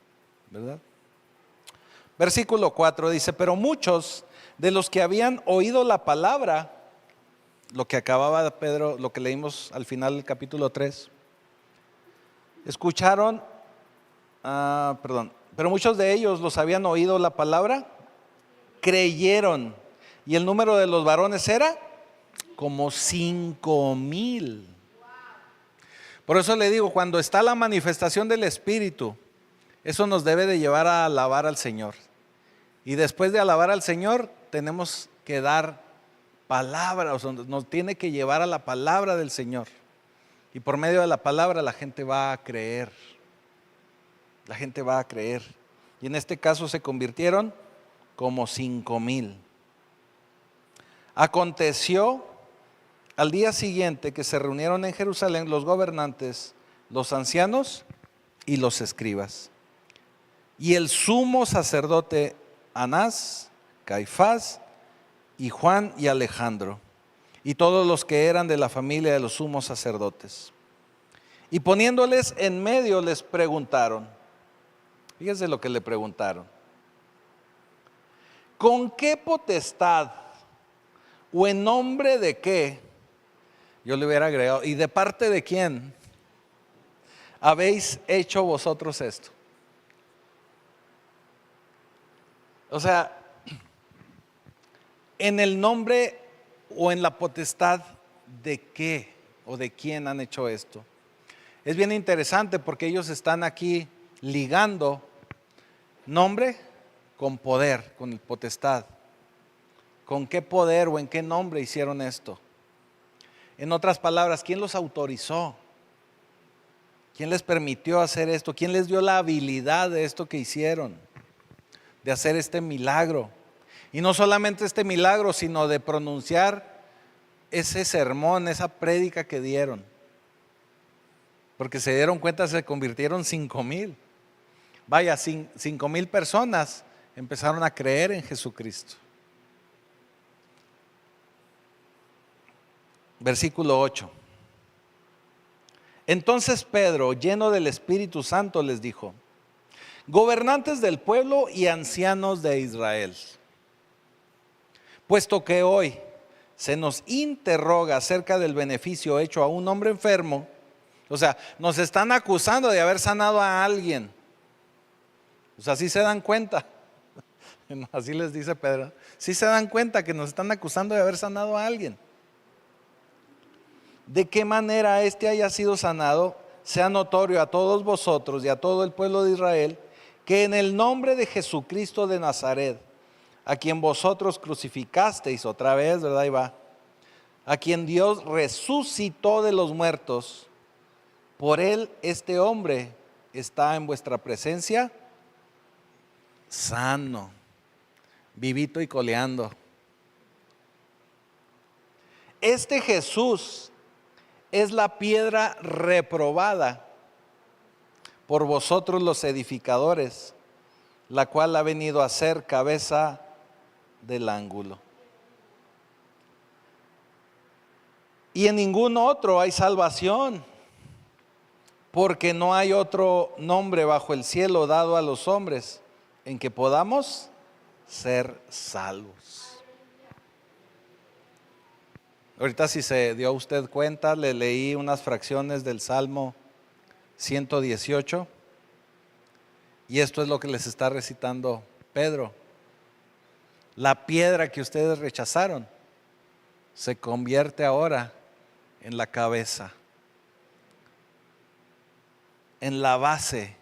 ¿verdad? Versículo 4 dice: pero muchos de los que habían oído la palabra, lo que acababa Pedro, lo que leímos al final del capítulo 3, escucharon, pero muchos de ellos los habían oído la palabra, creyeron, y el número de los varones era como 5,000. Por eso le digo, cuando está la manifestación del Espíritu, eso nos debe de llevar a alabar al Señor. Y después de alabar al Señor, tenemos que dar palabra, o sea, nos tiene que llevar a la palabra del Señor. Y por medio de la palabra la gente va a creer. La gente va a creer. Y en este caso se convirtieron como 5,000. Aconteció al día siguiente que se reunieron en Jerusalén los gobernantes, los ancianos y los escribas. Y el sumo sacerdote Anás, Caifás y Juan y Alejandro, y todos los que eran de la familia de los sumos sacerdotes. Y poniéndoles en medio les preguntaron, fíjense lo que le preguntaron: ¿con qué potestad o en nombre de qué? Yo le hubiera agregado, ¿y de parte de quién habéis hecho vosotros esto? O sea, ¿en el nombre o en la potestad de qué o de quién han hecho esto? Es bien interesante porque ellos están aquí ligando nombre con poder, con potestad. ¿Con qué poder o en qué nombre hicieron esto? En otras palabras, ¿quién los autorizó? ¿Quién les permitió hacer esto? ¿Quién les dio la habilidad de esto que hicieron? De hacer este milagro. Y no solamente este milagro, sino de pronunciar ese sermón, esa prédica que dieron. Porque se dieron cuenta, se convirtieron 5,000. Vaya, 5,000 personas empezaron a creer en Jesucristo. Versículo 8. Entonces Pedro, lleno del Espíritu Santo, les dijo: gobernantes del pueblo y ancianos de Israel, puesto que hoy se nos interroga acerca del beneficio hecho a un hombre enfermo, o sea, nos están acusando de haber sanado a alguien. O sea, ¿sí se dan cuenta? Así les dice Pedro. ¿Sí se dan cuenta que nos están acusando de haber sanado a alguien? De qué manera éste haya sido sanado, sea notorio a todos vosotros y a todo el pueblo de Israel, que en el nombre de Jesucristo de Nazaret, a quien vosotros crucificasteis, otra vez, ¿verdad? Ahí va, a quien Dios resucitó de los muertos, por él este hombre está en vuestra presencia sano, vivito y coleando. Este Jesús es la piedra reprobada por vosotros los edificadores, la cual ha venido a ser cabeza del ángulo. Y en ningún otro hay salvación, porque no hay otro nombre bajo el cielo dado a los hombres en que podamos ser salvos. Ahorita, si se dio usted cuenta, le leí unas fracciones del Salmo 118 y esto es lo que les está recitando Pedro. La piedra que ustedes rechazaron se convierte ahora en la cabeza, en la base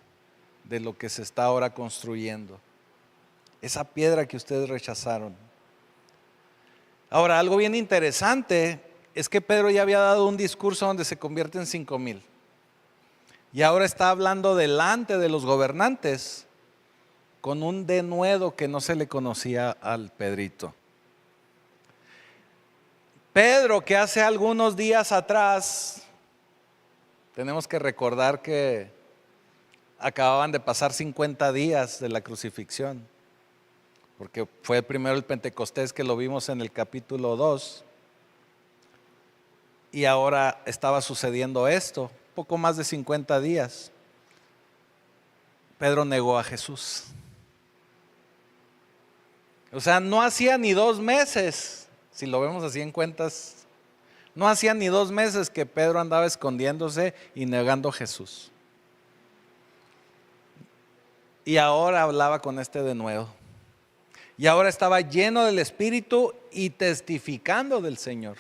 de lo que se está ahora construyendo. Esa piedra que ustedes rechazaron. Ahora, algo bien interesante es que Pedro ya había dado un discurso donde se convierte en 5,000. Y ahora está hablando delante de los gobernantes con un denuedo que no se le conocía al Pedrito. Pedro, que hace algunos días atrás, tenemos que recordar que acababan de pasar 50 días de la crucifixión, porque fue primero el Pentecostés que lo vimos en el capítulo 2, y ahora estaba sucediendo esto, poco más de 50 días. Pedro negó a Jesús. O sea, no hacía ni 2 meses, si lo vemos así en cuentas, no hacía ni 2 meses que Pedro andaba escondiéndose y negando a Jesús. Y ahora hablaba con este denuedo. Y ahora estaba lleno del Espíritu y testificando del Señor,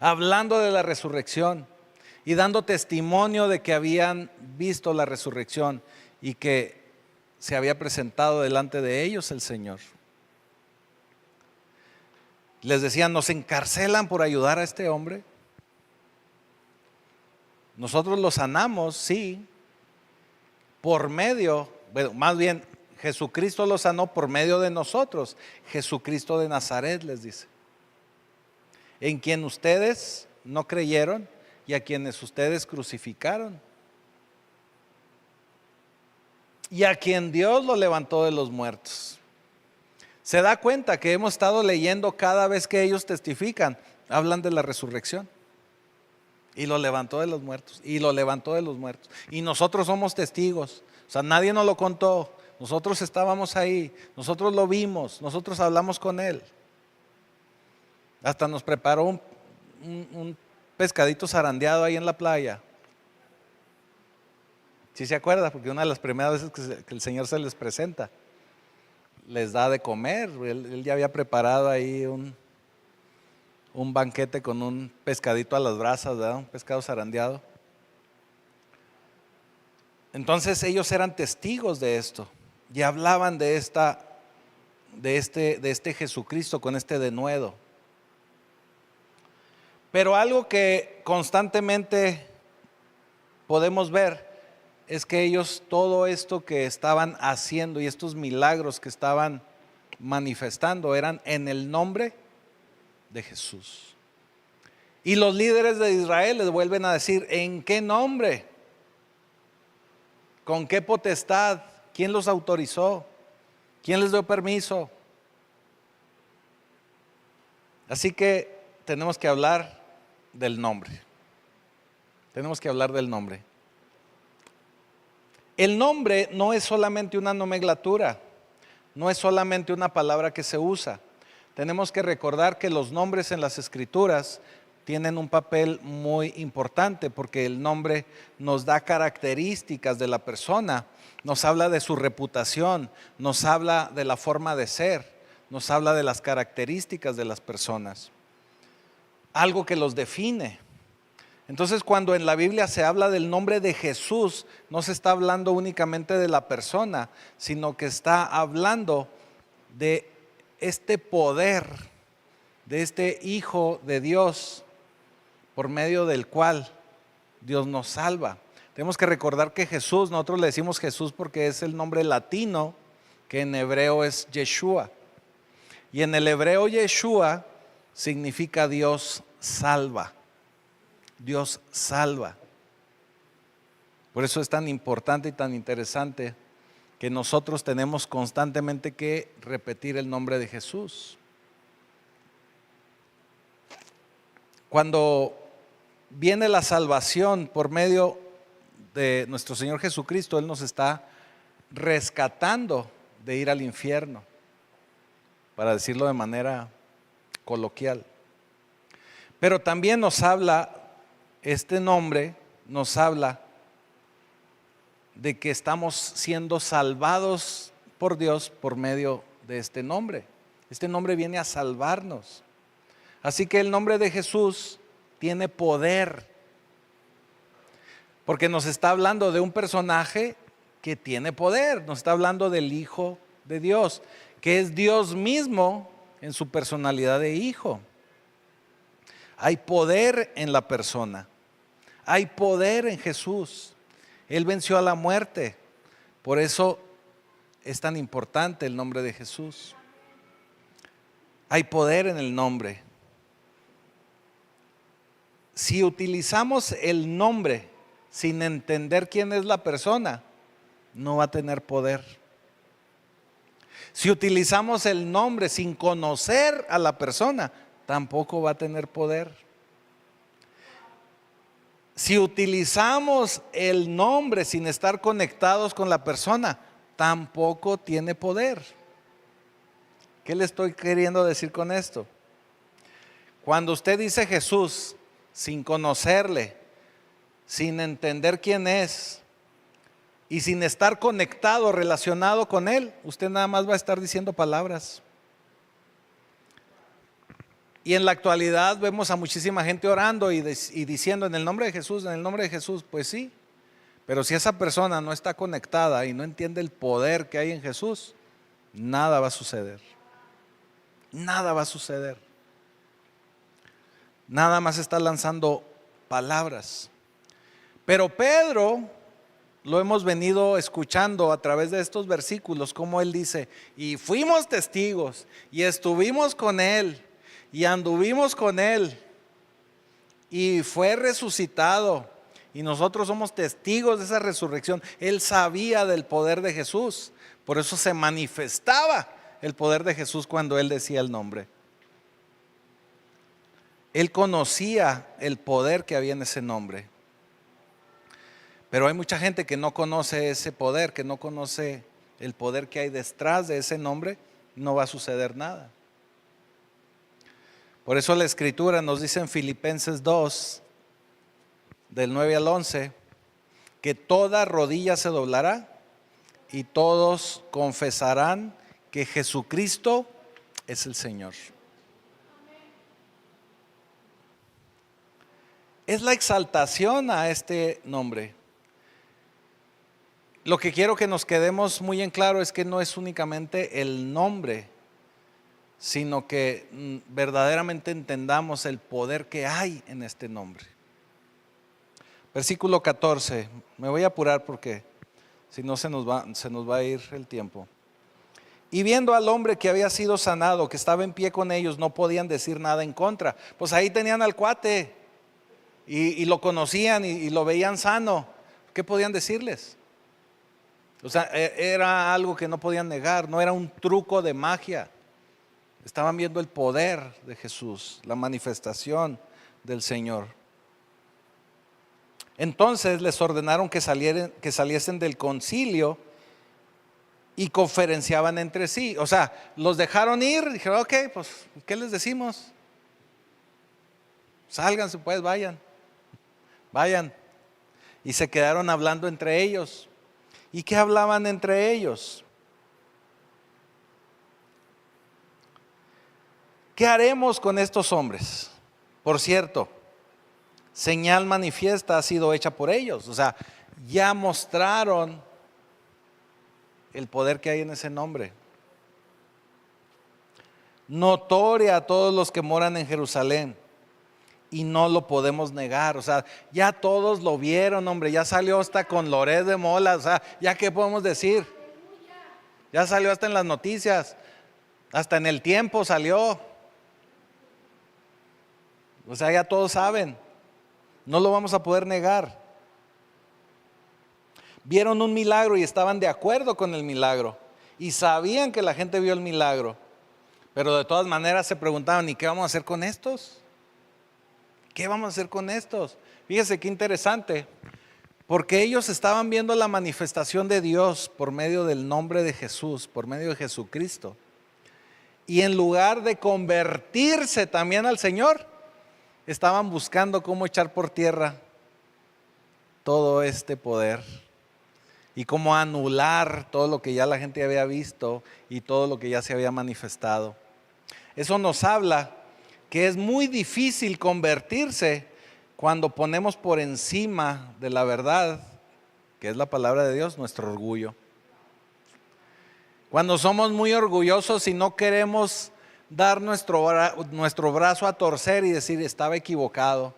hablando de la resurrección y dando testimonio de que habían visto la resurrección y que se había presentado delante de ellos el Señor. Les decían: ¿nos encarcelan por ayudar a este hombre? Nosotros lo sanamos, sí, por medio, bueno, más bien Jesucristo lo sanó por medio de nosotros. Jesucristo de Nazaret, les dice, en quien ustedes no creyeron y a quienes ustedes crucificaron, y a quien Dios lo levantó de los muertos. Se da cuenta que hemos estado leyendo cada vez que ellos testifican, hablan de la resurrección. Y lo levantó de los muertos, y lo levantó de los muertos. Y nosotros somos testigos. O sea, nadie nos lo contó. Nosotros estábamos ahí, nosotros lo vimos, nosotros hablamos con él. Hasta nos preparó un pescadito zarandeado ahí en la playa. ¿Sí se acuerda? Porque una de las primeras veces que el Señor se les presenta, les da de comer. Él ya había preparado ahí un banquete con un pescadito a las brasas, ¿verdad? Un pescado zarandeado. Entonces ellos eran testigos de esto y hablaban de este Jesucristo con este denuedo. Pero algo que constantemente podemos ver es que ellos, todo esto que estaban haciendo y estos milagros que estaban manifestando, eran en el nombre de Jesús. Y los líderes de Israel les vuelven a decir: ¿en qué nombre? ¿Con qué potestad? ¿Quién los autorizó? ¿Quién les dio permiso? Así que tenemos que hablar del nombre. Tenemos que hablar del nombre. El nombre no es solamente una nomenclatura, no es solamente una palabra que se usa. Tenemos que recordar que los nombres en las Escrituras tienen un papel muy importante, porque el nombre nos da características de la persona, nos habla de su reputación, nos habla de la forma de ser, nos habla de las características de las personas, algo que los define. Entonces, cuando en la Biblia se habla del nombre de Jesús, no se está hablando únicamente de la persona, sino que está hablando de este poder, de este Hijo de Dios, por medio del cual Dios nos salva. Tenemos que recordar que Jesús, nosotros le decimos Jesús porque es el nombre latino, que en hebreo es Yeshua. Y en el hebreo Yeshua significa Dios salva. Dios salva. Por eso es tan importante y tan interesante que nosotros tenemos constantemente que repetir el nombre de Jesús. Cuando viene la salvación por medio de nuestro Señor Jesucristo, Él nos está rescatando de ir al infierno, para decirlo de manera coloquial. Pero también nos habla, este nombre nos habla de que estamos siendo salvados por Dios por medio de este nombre. Este nombre viene a salvarnos. Así que el nombre de Jesús tiene poder, porque nos está hablando de un personaje que tiene poder. Nos está hablando del Hijo de Dios, que es Dios mismo en su personalidad de hijo. Hay poder en la persona. Hay poder en Jesús. Él venció a la muerte. Por eso es tan importante el nombre de Jesús. Hay poder en el nombre. Si utilizamos el nombre sin entender quién es la persona, no va a tener poder. Si utilizamos el nombre sin conocer a la persona, tampoco va a tener poder. Si utilizamos el nombre sin estar conectados con la persona, tampoco tiene poder. ¿Qué le estoy queriendo decir con esto? Cuando usted dice Jesús sin conocerle, sin entender quién es y sin estar conectado, relacionado con él, usted nada más va a estar diciendo palabras. Y en la actualidad vemos a muchísima gente orando y diciendo en el nombre de Jesús, en el nombre de Jesús, pues sí. Pero si esa persona no está conectada y no entiende el poder que hay en Jesús, nada va a suceder. Nada va a suceder. Nada más está lanzando palabras. Pero Pedro, lo hemos venido escuchando a través de estos versículos, como él dice, y fuimos testigos, y estuvimos con él, y anduvimos con él, y fue resucitado, y nosotros somos testigos de esa resurrección. Él sabía del poder de Jesús, por eso se manifestaba el poder de Jesús cuando él decía el nombre. Él conocía el poder que había en ese nombre. Pero hay mucha gente que no conoce ese poder, que no conoce el poder que hay detrás de ese nombre. No va a suceder nada. Por eso la Escritura nos dice en Filipenses 2, del 9 al 11, que toda rodilla se doblará y todos confesarán que Jesucristo es el Señor. Es la exaltación a este nombre. Lo que quiero que nos quedemos muy en claro es que no es únicamente el nombre, sino que verdaderamente entendamos el poder que hay en este nombre. Versículo 14, me voy a apurar porque si no se nos va a ir el tiempo. Y viendo al hombre que había sido sanado, que estaba en pie con ellos, no podían decir nada en contra. Pues ahí tenían al cuate y lo conocían y lo veían sano. ¿Qué podían decirles? O sea, era algo que no podían negar, no era un truco de magia. Estaban viendo el poder de Jesús, la manifestación del Señor. Entonces les ordenaron que saliesen del concilio y conferenciaban entre sí. O sea, los dejaron ir, dijeron, ok, pues, ¿qué les decimos? Sálganse pues, vayan. Y se quedaron hablando entre ellos. ¿Y qué hablaban entre ellos? ¿Qué haremos con estos hombres? Por cierto, señal manifiesta ha sido hecha por ellos. O sea, ya mostraron el poder que hay en ese nombre. Notoria a todos los que moran en Jerusalén. Y no lo podemos negar. O sea, ya todos lo vieron, hombre. Ya salió hasta con Loret de Mola. O sea, ya qué podemos decir. Ya salió hasta en las noticias. Hasta en El Tiempo salió. O sea, ya todos saben. No lo vamos a poder negar. Vieron un milagro y estaban de acuerdo con el milagro. Y sabían que la gente vio el milagro. Pero de todas maneras se preguntaban, ¿y qué vamos a hacer con estos? ¿Qué vamos a hacer con estos? Fíjese qué interesante. Porque ellos estaban viendo la manifestación de Dios por medio del nombre de Jesús, por medio de Jesucristo. Y en lugar de convertirse también al Señor, estaban buscando cómo echar por tierra todo este poder y cómo anular todo lo que ya la gente había visto y todo lo que ya se había manifestado. Eso nos habla que es muy difícil convertirse cuando ponemos por encima de la verdad, que es la palabra de Dios, nuestro orgullo. Cuando somos muy orgullosos y no queremos dar nuestro brazo a torcer y decir estaba equivocado.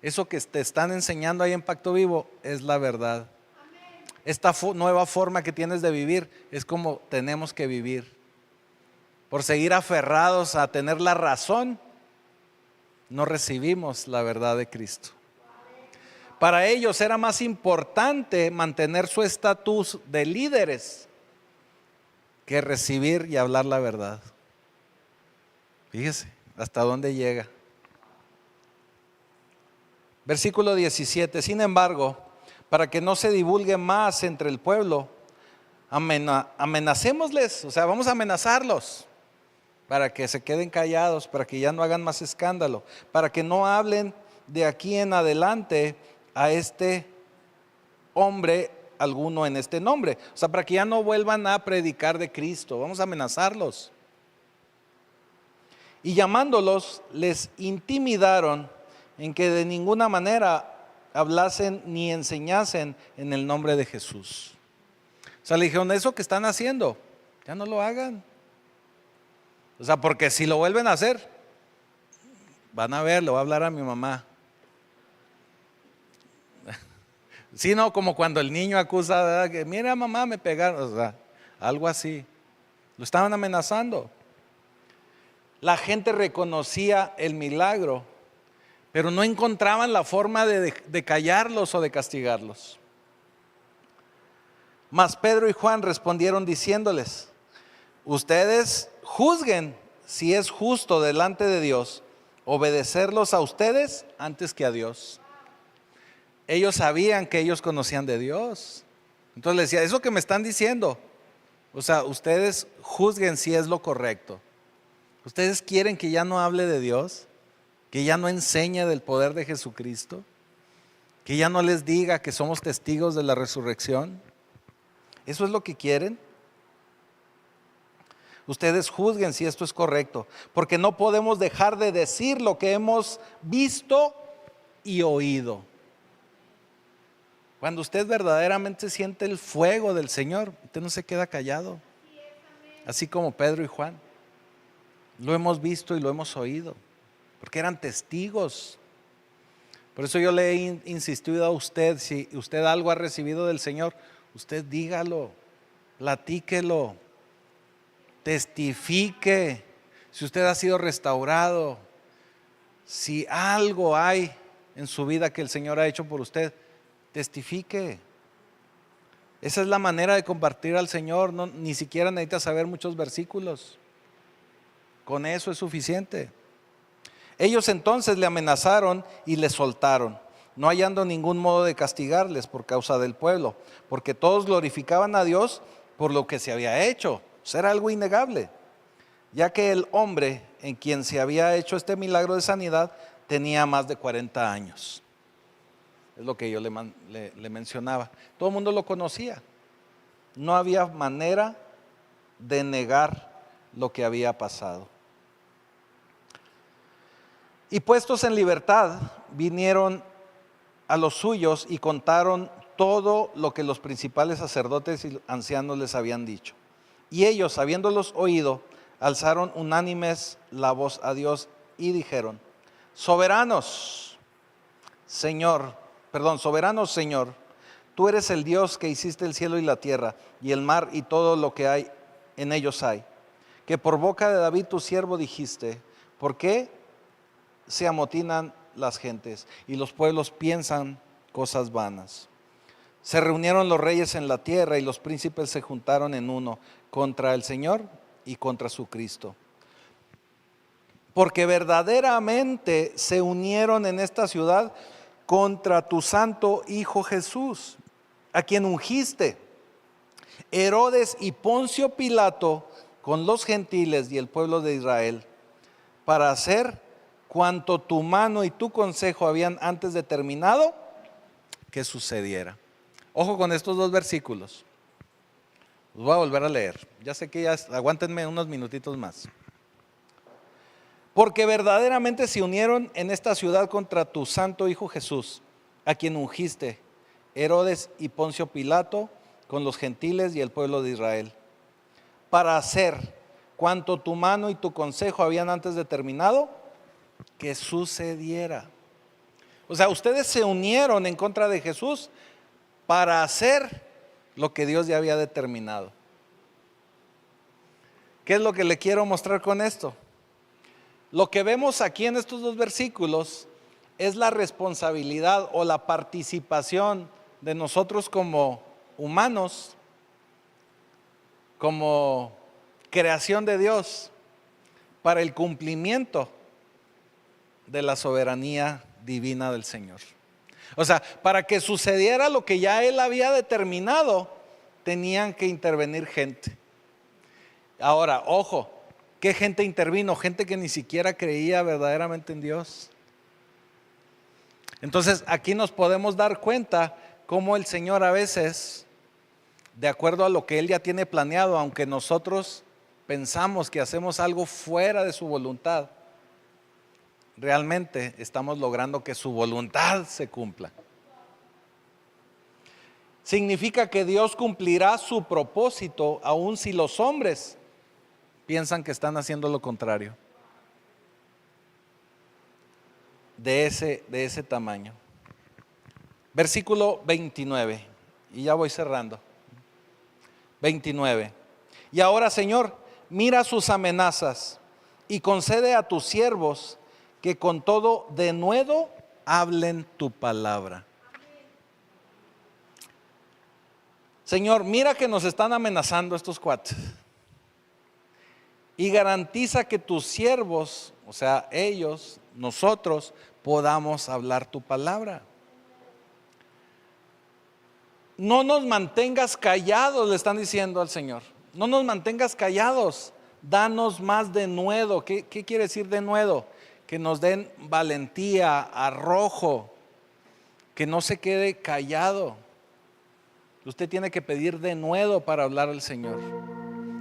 Eso que te están enseñando ahí en Pacto Vivo es la verdad. Esta nueva forma que tienes de vivir es como tenemos que vivir. Por seguir aferrados a tener la razón, no recibimos la verdad de Cristo. Para ellos era más importante mantener su estatus de líderes que recibir y hablar la verdad. Fíjese hasta dónde llega. Versículo 17. Sin embargo, para que no se divulgue más entre el pueblo, amenacémosles, o sea, vamos a amenazarlos para que se queden callados, para que ya no hagan más escándalo, para que no hablen de aquí en adelante a este hombre alguno en este nombre. O sea, para que ya no vuelvan a predicar de Cristo, vamos a amenazarlos. Y llamándolos, les intimidaron en que de ninguna manera hablasen ni enseñasen en el nombre de Jesús. O sea, le dijeron, eso que están haciendo, ya no lo hagan. O sea, porque si lo vuelven a hacer, van a ver, le voy a hablar a mi mamá. Sí, no, como cuando el niño acusa, ¿verdad? Que mira mamá, me pegaron, o sea, algo así. Lo estaban amenazando. La gente reconocía el milagro, pero no encontraban la forma de callarlos o de castigarlos. Mas Pedro y Juan respondieron diciéndoles, ustedes juzguen si es justo delante de Dios obedecerlos a ustedes antes que a Dios. Ellos sabían que ellos conocían de Dios. Entonces les decía, eso que me están diciendo, o sea, ustedes juzguen si es lo correcto. ¿Ustedes quieren que ya no hable de Dios? ¿Que ya no enseñe del poder de Jesucristo? ¿Que ya no les diga que somos testigos de la resurrección? ¿Eso es lo que quieren? Ustedes juzguen si esto es correcto, porque no podemos dejar de decir lo que hemos visto y oído. Cuando usted verdaderamente siente el fuego del Señor, usted no se queda callado. Así como Pedro y Juan. Lo hemos visto y lo hemos oído, porque eran testigos. Por eso yo le he insistido a usted, si usted algo ha recibido del Señor, usted dígalo, platíquelo, testifique. Si usted ha sido restaurado, si algo hay en su vida que el Señor ha hecho por usted, testifique. Esa es la manera de compartir al Señor. No, ni siquiera necesita saber muchos versículos. Con eso es suficiente. Ellos entonces le amenazaron y le soltaron, no hallando ningún modo de castigarles por causa del pueblo, porque todos glorificaban a Dios por lo que se había hecho. O sea, era algo innegable, ya que el hombre en quien se había hecho este milagro de sanidad tenía más de 40 años. Es lo que yo le mencionaba. Todo el mundo lo conocía. No había manera de negar lo que había pasado. Y puestos en libertad, vinieron a los suyos y contaron todo lo que los principales sacerdotes y ancianos les habían dicho. Y ellos, habiéndolos oído, alzaron unánimes la voz a Dios y dijeron, soberano Señor, tú eres el Dios que hiciste el cielo y la tierra y el mar y todo lo que hay en ellos hay, que por boca de David tu siervo dijiste, ¿por qué se amotinan las gentes y los pueblos piensan cosas vanas? Se reunieron los reyes en la tierra y los príncipes se juntaron en uno contra el Señor y contra su Cristo. Porque verdaderamente se unieron en esta ciudad contra tu santo Hijo Jesús, a quien ungiste. Herodes y Poncio Pilato con los gentiles y el pueblo de Israel, para hacer cuanto tu mano y tu consejo habían antes determinado que sucediera. Ojo con estos dos versículos. Los voy a volver a leer. Ya sé que ya, aguántenme unos minutitos más. Porque verdaderamente se unieron en esta ciudad contra tu santo Hijo Jesús, a quien ungiste, Herodes y Poncio Pilato, con los gentiles y el pueblo de Israel, para hacer cuanto tu mano y tu consejo habían antes determinado que sucediera. O sea, ustedes se unieron en contra de Jesús para hacer lo que Dios ya había determinado. ¿Qué es lo que le quiero mostrar con esto? Lo que vemos aquí en estos dos versículos es la responsabilidad o la participación de nosotros como humanos, como creación de Dios, para el cumplimiento de la soberanía divina del Señor. O sea, para que sucediera lo que ya Él había determinado, tenían que intervenir gente. Ahora, ojo, ¿qué gente intervino? Gente que ni siquiera creía verdaderamente en Dios. Entonces, aquí nos podemos dar cuenta cómo el Señor a veces, de acuerdo a lo que Él ya tiene planeado, aunque nosotros pensamos que hacemos algo fuera de su voluntad, realmente estamos logrando que su voluntad se cumpla. Significa que Dios cumplirá su propósito aun si los hombres piensan que están haciendo lo contrario. De ese tamaño. Versículo 29, y ya voy cerrando. 29. Y ahora, Señor, mira sus amenazas y concede a tus siervos que con todo denuedo hablen tu palabra. Señor, mira que nos están amenazando estos cuates. Y garantiza que tus siervos, o sea, ellos, nosotros, podamos hablar tu palabra. No nos mantengas callados, le están diciendo al Señor. No nos mantengas callados. Danos más denuedo. ¿Qué quiere decir denuedo? Que nos den valentía, arrojo, que no se quede callado. Usted tiene que pedir denuedo para hablar al Señor.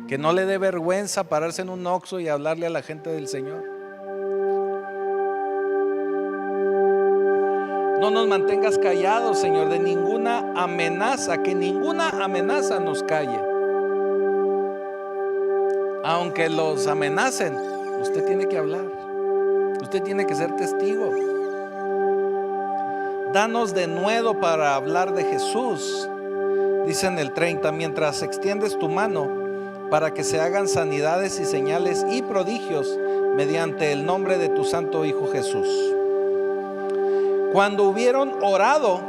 Que no le dé vergüenza pararse en un Oxxo y hablarle a la gente del Señor. No nos mantengas callados, Señor, de ninguna amenaza, que ninguna amenaza nos calle. Aunque los amenacen, usted tiene que hablar. Usted tiene que ser testigo. Danos denuedo para hablar de Jesús. Dice en el 30, mientras extiendes tu mano para que se hagan sanidades y señales y prodigios mediante el nombre de tu santo Hijo Jesús. Cuando hubieron orado,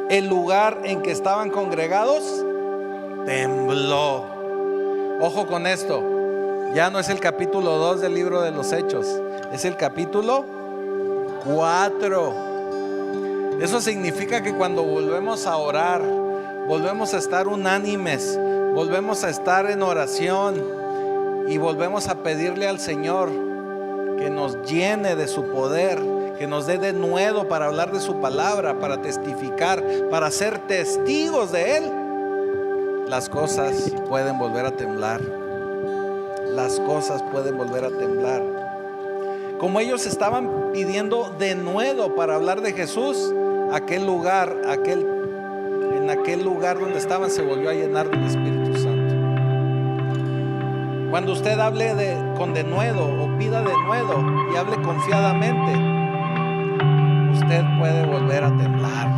el lugar en que estaban congregados tembló. Ojo con esto, ya no es el capítulo 2 del libro de los Hechos, es el capítulo 4. Eso significa que cuando volvemos a orar, volvemos a estar unánimes, volvemos a estar en oración y volvemos a pedirle al Señor que nos llene de su poder, que nos dé denuedo para hablar de su palabra, para testificar, para ser testigos de Él. Las cosas pueden volver a temblar. Las cosas pueden volver a temblar. Como ellos estaban pidiendo denuedo para hablar de Jesús, aquel lugar, en aquel lugar donde estaban se volvió a llenar del Espíritu Santo. Cuando usted hable con denuedo o pida denuedo y hable confiadamente, usted puede volver a temblar.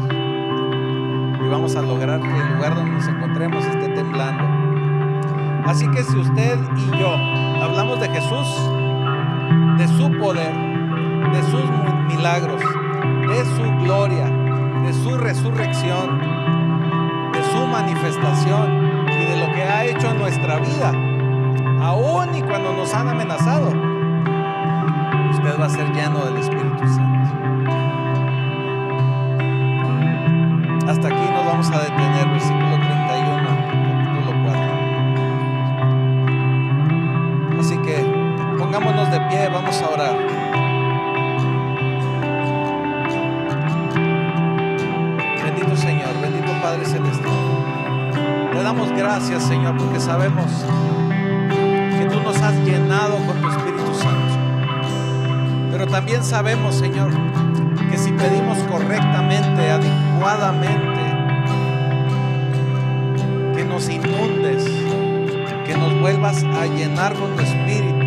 Y vamos a lograr que el lugar donde nos encontremos esté temblando. Así que si usted y yo hablamos de Jesús, de su poder, de sus milagros, de su gloria, de su resurrección, de su manifestación y de lo que ha hecho en nuestra vida, aún y cuando nos han amenazado, usted va a ser lleno del Espíritu Santo. Hasta aquí nos vamos a detener, versículo 31, capítulo 4. Así que pongámonos de pie, vamos a orar. Bendito Señor, bendito Padre Celestial. Te damos gracias, Señor, porque sabemos que tú nos has llenado con tu Espíritu Santo. Pero también sabemos, Señor, que si pedimos correctamente, adecuadamente, que nos inundes, que nos vuelvas a llenar con tu espíritu,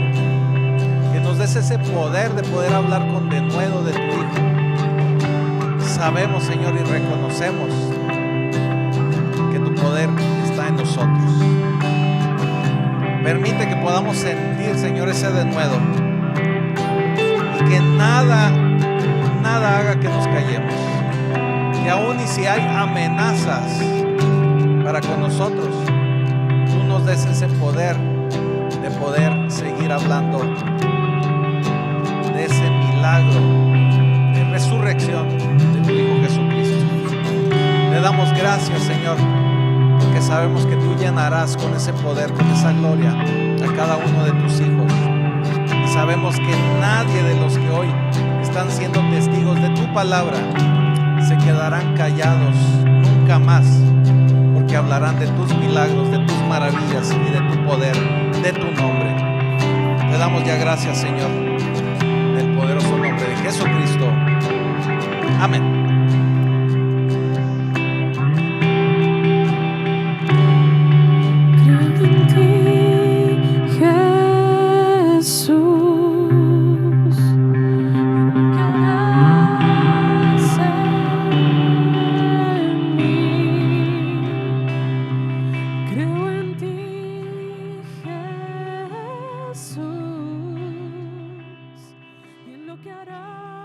que nos des ese poder de poder hablar con denuedo de tu Hijo. Sabemos, Señor, y reconocemos que tu poder está en nosotros. Permite que podamos sentir, Señor, ese denuedo, y que nada haga que nos callemos. Que aún y si hay amenazas para con nosotros, tú nos des ese poder de poder seguir hablando de ese milagro de resurrección de tu Hijo Jesucristo. Le damos gracias, Señor, porque sabemos que tú llenarás con ese poder, con esa gloria a cada uno de tus hijos. Y sabemos que nadie de los que hoy están siendo testigos de tu palabra se quedarán callados nunca más, porque hablarán de tus milagros, de tus maravillas y de tu poder, de tu nombre. Te damos ya gracias, Señor, en el poderoso nombre de Jesucristo. Amén. Que hará.